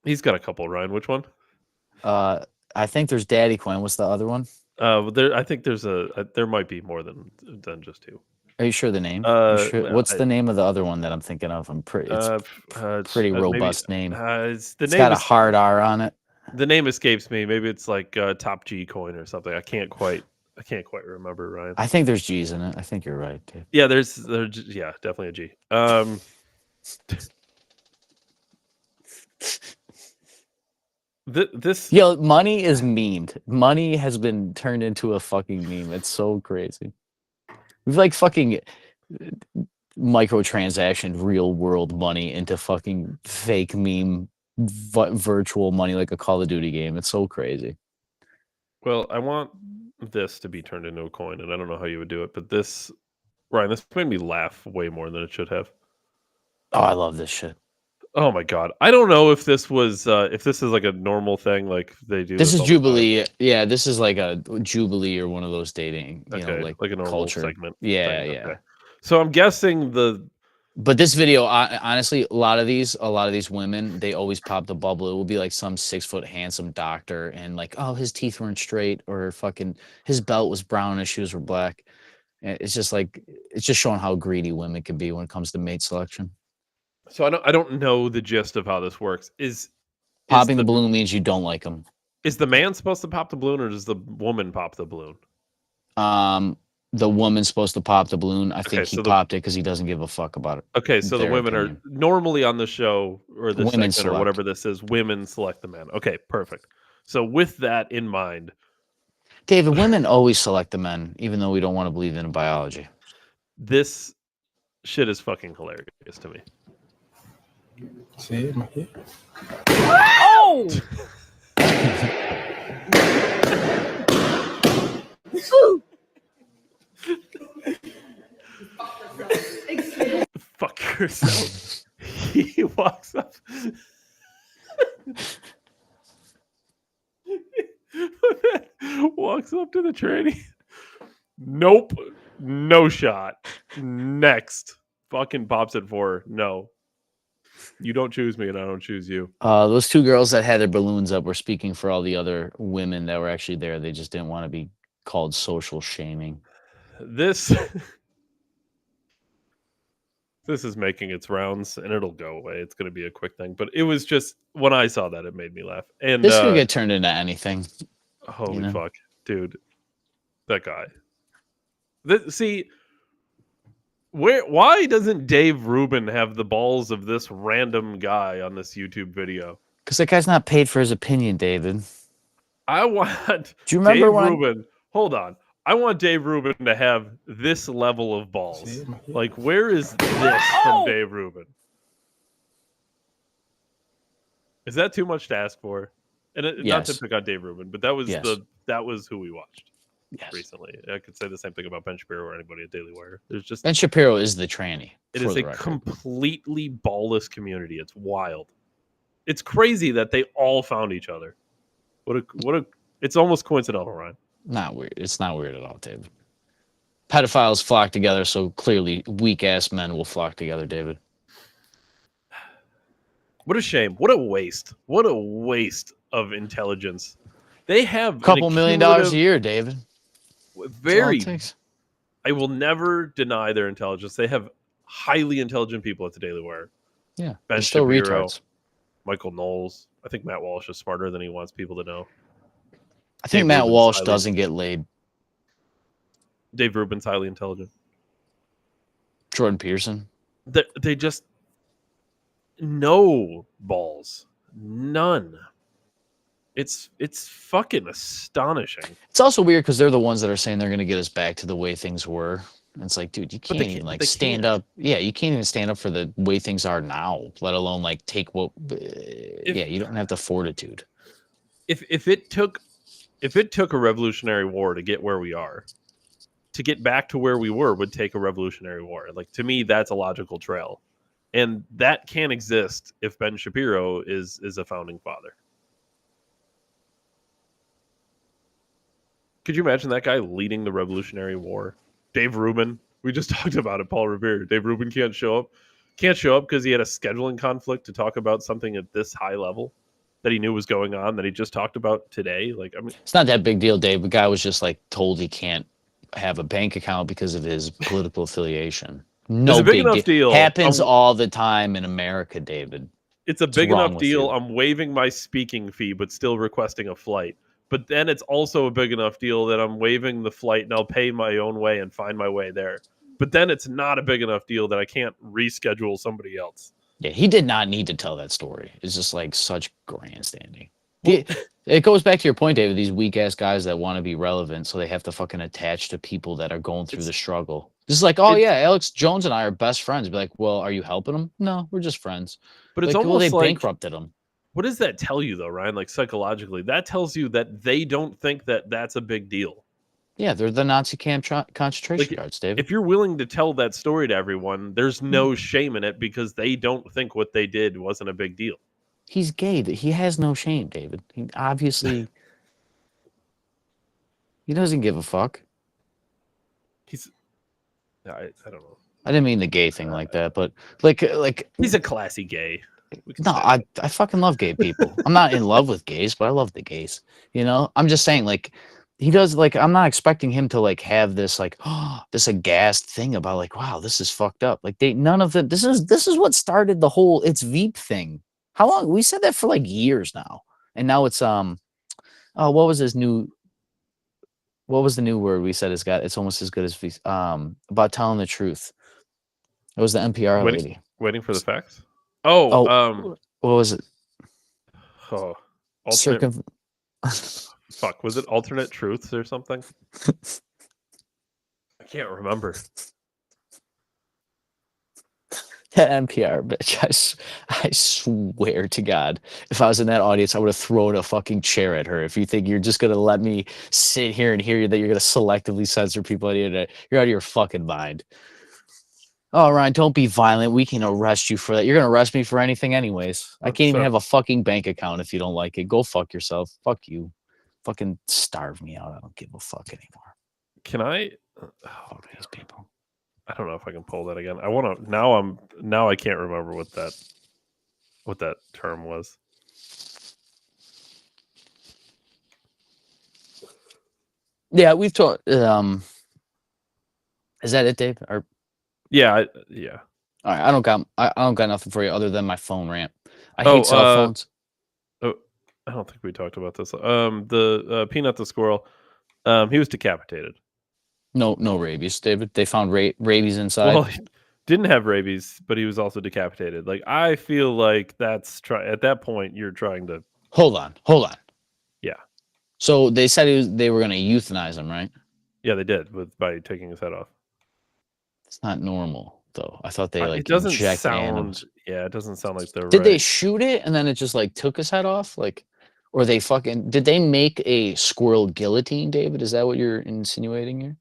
He's got a couple. Ryan, which one? I think there's Daddy Coin. What's the other one? I think there might be more than just two. Are you sure the name? What's the name of the other one that I'm thinking of? It's pretty robust name. It's got a hard R on it. The name escapes me. Maybe it's like Top G Coin or something. I can't quite remember, Ryan. I think there's G's in it. I think you're right, Dave. Yeah, there's definitely a G. Money is memed. Money has been turned into a fucking meme. It's so crazy. We've like fucking microtransaction real world money into fucking fake meme virtual money like a Call of Duty game. It's so crazy. Well, I want this to be turned into a coin, and I don't know how you would do it, but this made me laugh way more than it should have. Oh, I love this shit. Oh my god! I don't know if this is like a normal thing, like they do. This is Jubilee. Yeah, this is like a Jubilee or one of those dating, like a normal culture segment. Yeah, thing. yeah. Okay. So I'm guessing But this video, honestly, a lot of these women, they always pop the bubble. It will be like some 6-foot handsome doctor, and like, oh, his teeth weren't straight, or fucking his belt was brown, his shoes were black. It's just showing how greedy women can be when it comes to mate selection. So I don't know the gist of how this works. Popping the balloon means you don't like them. Is the man supposed to pop the balloon, or does the woman pop the balloon? The woman's supposed to pop the balloon. I think he popped it because he doesn't give a fuck about it. Okay, so the women are normally on the show or the segment or whatever this is. Women select the man. Okay, perfect. So with that in mind, David, women always select the men, even though we don't want to believe in biology. This shit is fucking hilarious to me. See my head. Oh! Fuck yourself. He walks up. Walks up to the tranny. Nope. No shot. Next. Fucking pops it for her. No. You don't choose me and I don't choose you. Those two girls that had their balloons up were speaking for all the other women that were actually there. They just didn't want to be called social shaming. This is making its rounds and it'll go away. It's going to be a quick thing. But it was just, when I saw that, it made me laugh. And this could get turned into anything. Holy fuck. Dude. That guy. Why doesn't Dave Rubin have the balls of this random guy on this YouTube video? Because that guy's not paid for his opinion, David. I want Do you remember Dave Rubin. Hold on. I want Dave Rubin to have this level of balls. Like, where is this from Dave Rubin? Is that too much to ask for? And not to pick on Dave Rubin, but that was who we watched recently. I could say the same thing about Ben Shapiro or anybody at Daily Wire. There's just Ben Shapiro is the tranny. It is a completely ballless community. It's wild. It's crazy that they all found each other. What a it's almost coincidental, Ryan. Not weird. It's not weird at all, David. Pedophiles flock together, so clearly weak ass men will flock together, David. What a shame. What a waste. What a waste of intelligence. They have a couple $1 million a year, David. Very. I will never deny their intelligence. They have highly intelligent people at the Daily Wire. Yeah. Ben still Shapiro, retards. Michael Knowles. I think Matt Walsh is smarter than he wants people to know. I think Matt Walsh doesn't get laid. Dave Rubin's highly intelligent. Jordan Peterson. They just no balls. None. It's fucking astonishing. It's also weird because they're the ones that are saying they're going to get us back to the way things were. And it's like, dude, you can't even stand up. Yeah, you can't even stand up for the way things are now, let alone like take what. You don't have the fortitude. If it took a Revolutionary War to get where we are, to get back to where we were would take a Revolutionary War. Like, to me, that's a logical trail. And that can't exist if Ben Shapiro is a founding father. Could you imagine that guy leading the Revolutionary War? Dave Rubin. We just talked about it, Paul Revere. Dave Rubin can't show up. Can't show up because he had a scheduling conflict to talk about something at this high level that he knew was going on that he just talked about today. Like, I mean, it's not that big deal, Dave. The guy was just like told he can't have a bank account because of his political affiliation. No big enough deal. Happens all the time in America, David. It's a big enough deal. I'm waiving my speaking fee, but still requesting a flight. But then it's also a big enough deal that I'm waiving the flight and I'll pay my own way and find my way there. But then it's not a big enough deal that I can't reschedule somebody else. Yeah, he did not need to tell that story. It's just like such grandstanding. It goes back to your point, David, these weak ass guys that want to be relevant, so they have to fucking attach to people that are going through the struggle. This is like, oh yeah, Alex Jones and I are best friends. Be like, well, are you helping him? No, we're just friends. But it's almost they bankrupted him. What does that tell you, though, Ryan? Like, psychologically, that tells you that they don't think that that's a big deal. Yeah, they're the Nazi camp concentration guards, David. If you're willing to tell that story to everyone, there's no shame in it because they don't think what they did wasn't a big deal. He's gay. He has no shame, David. He obviously he doesn't give a fuck. I don't know. I didn't mean the gay thing like that, but like he's a classy gay. No, I fucking love gay people. I'm not in love with gays, but I love the gays. You know, I'm just saying, like, he does, like, I'm not expecting him to like have this like this aghast thing about like, wow, this is fucked up. Like, none of it. This is what started the whole it's Veep thing. How long? We said that for like years now, and now it's what was the new word we said it's almost as good as about telling the truth. It was the NPR lady. Waiting for the facts. What was it? Oh, fuck, was it alternate truths or something? I can't remember. That NPR bitch, I swear to God, if I was in that audience, I would have thrown a fucking chair at her. If you think you're just going to let me sit here and hear that you're going to selectively censor people on the internet, you're out of your fucking mind. Oh, Ryan, don't be violent. We can arrest you for that. You're going to arrest me for anything anyways. I can't even have a fucking bank account if you don't like it. Go fuck yourself. Fuck you. Fucking starve me out. I don't give a fuck anymore. Can I? Fuck these people. I don't know if I can pull that again. I want to. Now I can't remember what that term was. Yeah, we've talked. Is that it, Dave? Or yeah. All right, I don't got nothing for you other than my phone rant. I hate cell phones. I don't think we talked about this. The Peanut the squirrel, he was decapitated. No rabies, David. They found rabies inside. Well, he didn't have rabies, but he was also decapitated. Like, I feel like that's at that point you're trying to hold on. Yeah. So they said they were going to euthanize him, right? Yeah, they did by taking his head off. It's not normal, though. I thought they it doesn't sound. animals. Yeah, it doesn't sound like they're. Did they shoot it and then it just like took his head off? Like, Or they fucking did they make a squirrel guillotine, David? Is that what you're insinuating here?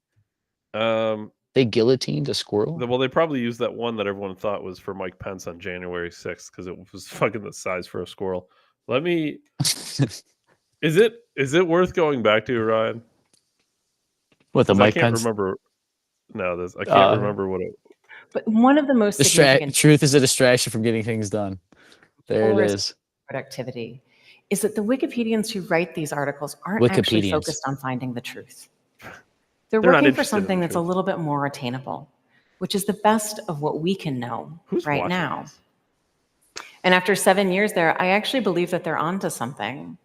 They guillotined a squirrel? Well, they probably used that one that everyone thought was for Mike Pence on January 6th because it was fucking the size for a squirrel. Let me. Is it worth going back to, Ryan? What the 'Cause Mike I can't Pence? remember. No, I can't remember what it. But one of the most significant Truth is a distraction from getting things done. There it is. productivity is that the Wikipedians who write these articles aren't actually Wikipedians. focused on finding the truth. They're They're not working for interested in something the that's a truth. little bit more attainable, which is the best of what we can know Who's right watching now. this? And after 7 years there, I actually believe that they're onto something.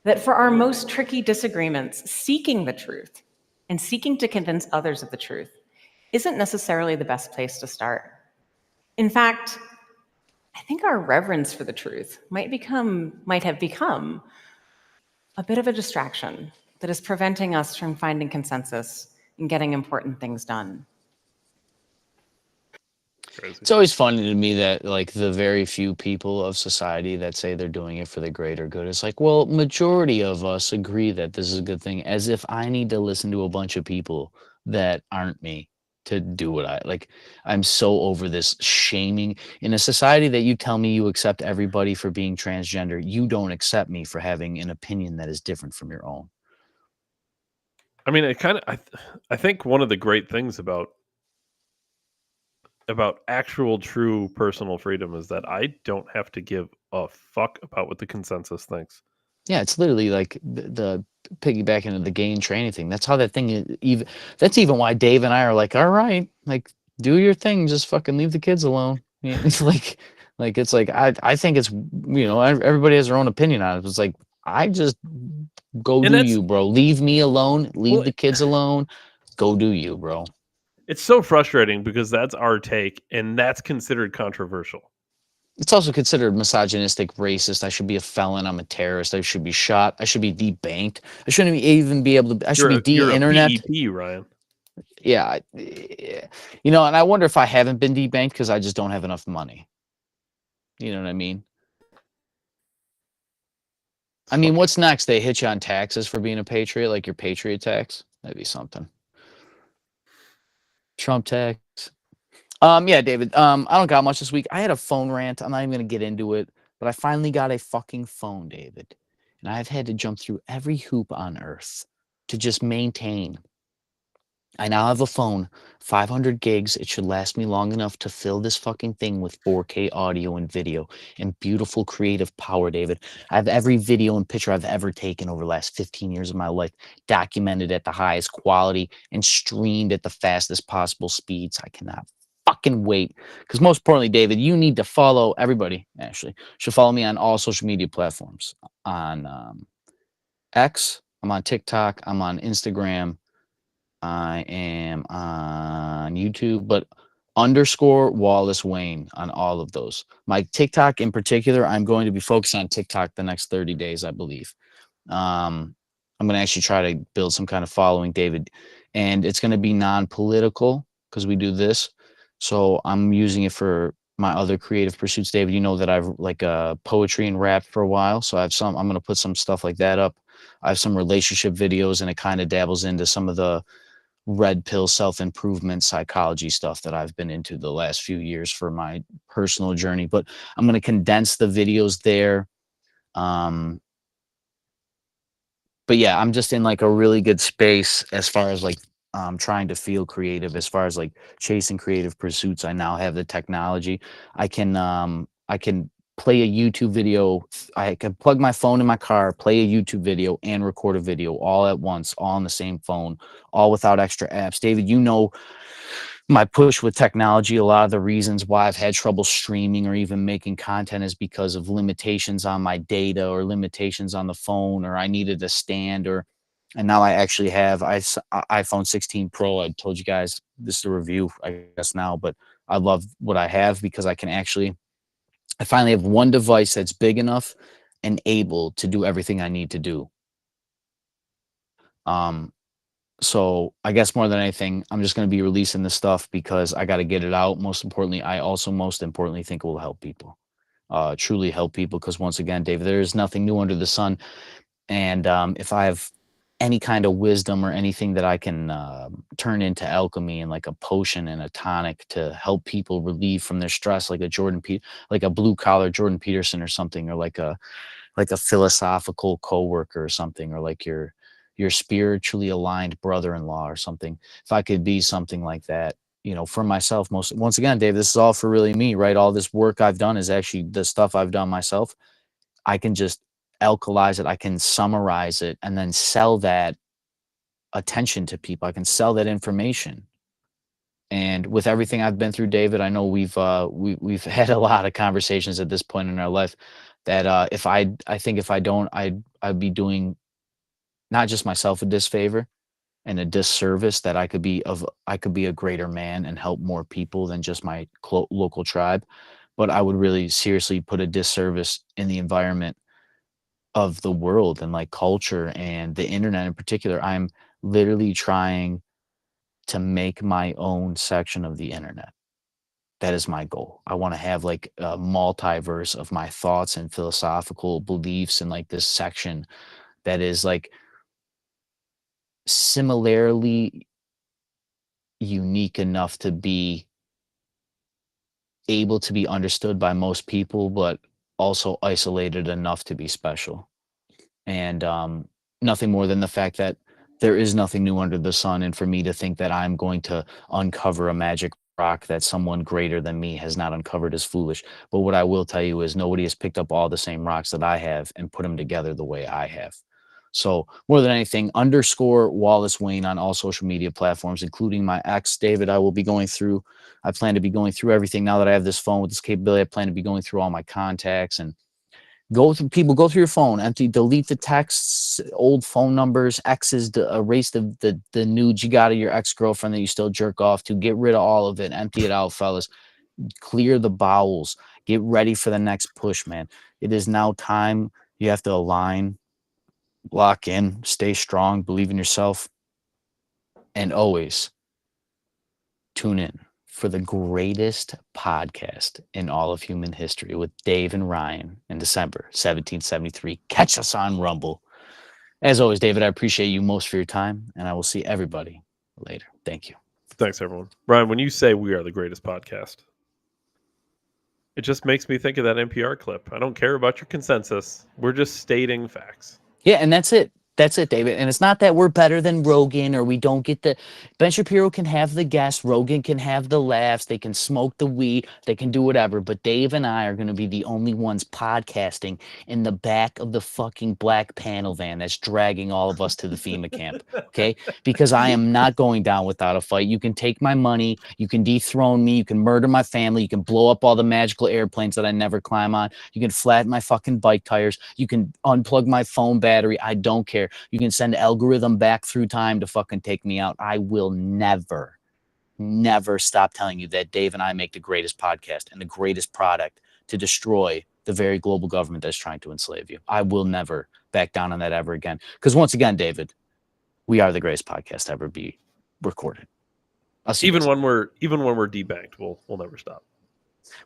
That for our most tricky disagreements, seeking the truth and seeking to convince others of the truth isn't necessarily the best place to start. In fact, I think our reverence for the truth might have become a bit of a distraction that is preventing us from finding consensus and getting important things done. Crazy. It's always funny to me that like the very few people of society that say they're doing it for the greater good. It's like, well, majority of us agree that this is a good thing, as if I need to listen to a bunch of people that aren't me to do what I like. I'm so over this shaming in a society that you tell me you accept everybody for being transgender. You don't accept me for having an opinion that is different from your own. I mean, it kind of. I think one of the great things about actual true personal freedom is that I don't have to give a fuck about what the consensus thinks. Yeah, it's literally like the piggyback into the gain training thing. That's how that thing is, even. That's even why Dave and I are like, all right, like do your thing, just fucking leave the kids alone. Yeah, it's like it's like I think it's everybody has their own opinion on it. It's like I just go And do that's- you, bro. Leave me alone. Leave Well, the kids alone. Go do you, bro. It's so frustrating because that's our take, and that's considered controversial. It's also considered misogynistic, racist. I should be a felon. I'm a terrorist. I should be shot. I should be debanked. I shouldn't even be able to. I should be You're de-internet. a PEP, Ryan. Yeah, and I wonder if I haven't been debanked because I just don't have enough money. You know what I mean? I mean, what's next? They hit you on taxes for being a patriot, like your patriot tax. That'd be something. Trump tax. Yeah, David. I don't got much this week. I had a phone rant. I'm not even gonna get into it, but I finally got a fucking phone, David. And I've had to jump through every hoop on earth to just maintain. I now have a phone, 500 gigs. It should last me long enough to fill this fucking thing with 4K audio and video and beautiful creative power, David. I have every video and picture I've ever taken over the last 15 years of my life documented at the highest quality and streamed at the fastest possible speeds. I cannot fucking wait. Because most importantly, David, you need to follow everybody, actually. Should follow me on all social media platforms. On X, I'm on TikTok, I'm on Instagram. I am on YouTube, but _Wallace Wayne on all of those. My TikTok in particular, I'm going to be focused on TikTok the next 30 days, I believe. I'm going to actually try to build some kind of following, David, and it's going to be non-political because we do this. So I'm using it for my other creative pursuits, David. You know that I've like poetry and rap for a while, so I'm going to put some stuff like that up. I have some relationship videos, and it kind of dabbles into some of the red pill self-improvement psychology stuff that I've been into the last few years for my personal journey, but I'm going to condense the videos there. But yeah, I'm just in like a really good space as far as like trying to feel creative, as far as like chasing creative pursuits. I now have the technology. I can play a YouTube video. I can plug my phone in my car, play a YouTube video, and record a video all at once, all on the same phone, all without extra apps. David, you know my push with technology. A lot of the reasons why I've had trouble streaming or even making content is because of limitations on my data or limitations on the phone, or I needed a stand, and now I actually have iPhone 16 Pro. I told you guys this is a review, I guess now, but I love what I have because I finally have one device that's big enough and able to do everything I need to do. So I guess more than anything, I'm just going to be releasing this stuff because I got to get it out. Most importantly, I also most importantly think it will help people. truly help people. Because once again, David, there is nothing new under the sun. And if I have any kind of wisdom or anything that I can turn into alchemy and like a potion and a tonic to help people relieve from their stress, like a blue collar Jordan Peterson or something, or like a philosophical coworker or something, or like your spiritually aligned brother-in-law or something. If I could be something like that, for myself, once again, Dave, this is all for really me, right? All this work I've done is actually the stuff I've done myself. I can just alkalize it. I can summarize it and then sell that attention to people. I can sell that information. And with everything I've been through, David, I know we've had a lot of conversations at this point in our life that I think if I don't, I'd be doing not just myself a disfavor and a disservice, that I could be a greater man and help more people than just my local tribe. But I would really seriously put a disservice in the environment of the world and like culture and the internet in particular. I'm literally trying to make my own section of the internet. That is my goal. I want to have like a multiverse of my thoughts and philosophical beliefs in like this section that is like similarly unique enough to be able to be understood by most people, but also isolated enough to be special. And nothing more than the fact that there is nothing new under the sun. And for me to think that I'm going to uncover a magic rock that someone greater than me has not uncovered is foolish. But what I will tell you is nobody has picked up all the same rocks that I have and put them together the way I have. So more than anything, _ Wallace Wayne on all social media platforms, including my ex, David. I plan to be going through everything now that I have this phone with this capability. I plan to be going through all my contacts and go through your phone, delete the texts, old phone numbers, exes, erase the nudes you got of your ex-girlfriend that you still jerk off to. Get rid of all of it. Empty it out, fellas. Clear the bowels. Get ready for the next push, man. It is now time. You have to align, lock in, stay strong, believe in yourself, and always tune in for the greatest podcast in all of human history with Dave and Ryan in December 1773. Catch us on Rumble. As always, David, I appreciate you most for your time, and I will see everybody later. Thank you. Thanks, everyone. Ryan, when you say we are the greatest podcast, it just makes me think of that NPR clip. I don't care about your consensus. We're just stating facts. Yeah, and that's it. That's it, David. And it's not that we're better than Rogan or we don't get the... Ben Shapiro can have the guests. Rogan can have the laughs. They can smoke the weed. They can do whatever. But Dave and I are going to be the only ones podcasting in the back of the fucking black panel van that's dragging all of us to the FEMA camp, okay? Because I am not going down without a fight. You can take my money. You can dethrone me. You can murder my family. You can blow up all the magical airplanes that I never climb on. You can flatten my fucking bike tires. You can unplug my phone battery. I don't care. You can send algorithm back through time to fucking take me out. I will never stop telling you that Dave and I make the greatest podcast and the greatest product to destroy the very global government that's trying to enslave you. I will never back down on that ever again. Because once again, David, we are the greatest podcast to ever be recorded. Even when we're debanked, we'll never stop.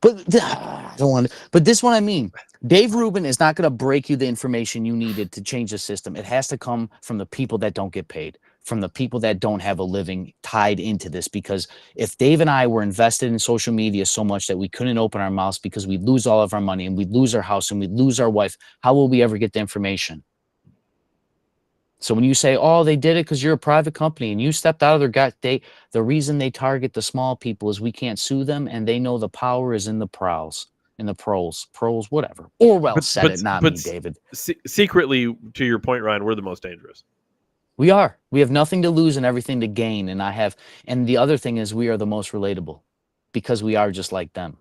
But I don't want to. But this one, I mean, Dave Rubin is not going to break you the information you needed to change the system. It has to come from the people that don't get paid, from the people that don't have a living tied into this. Because if Dave and I were invested in social media so much that we couldn't open our mouths because we'd lose all of our money and we'd lose our house and we'd lose our wife, how will we ever get the information? So when you say, oh, they did it because you're a private company and you stepped out of their gut, the reason they target the small people is we can't sue them and they know the power is in the proles, whatever. Orwell said it, not me, David. Secretly, to your point, Ryan, we're the most dangerous. We are. We have nothing to lose and everything to gain. And the other thing is we are the most relatable because we are just like them.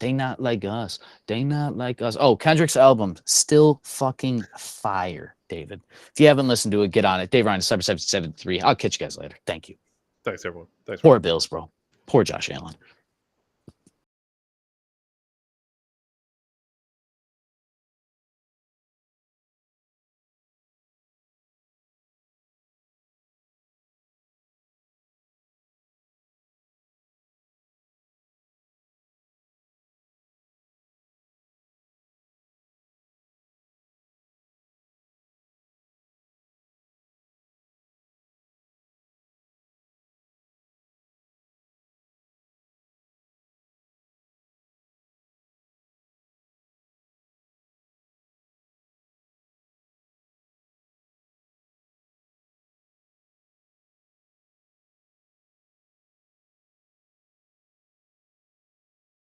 They not like us. They not like us. Oh, Kendrick's album, still fucking fire, David. If you haven't listened to it, get on it. Dave Ryan, Cyber 773. I'll catch you guys later. Thank you. Thanks, everyone. Thanks. Poor Bills, bro. Poor Josh Allen.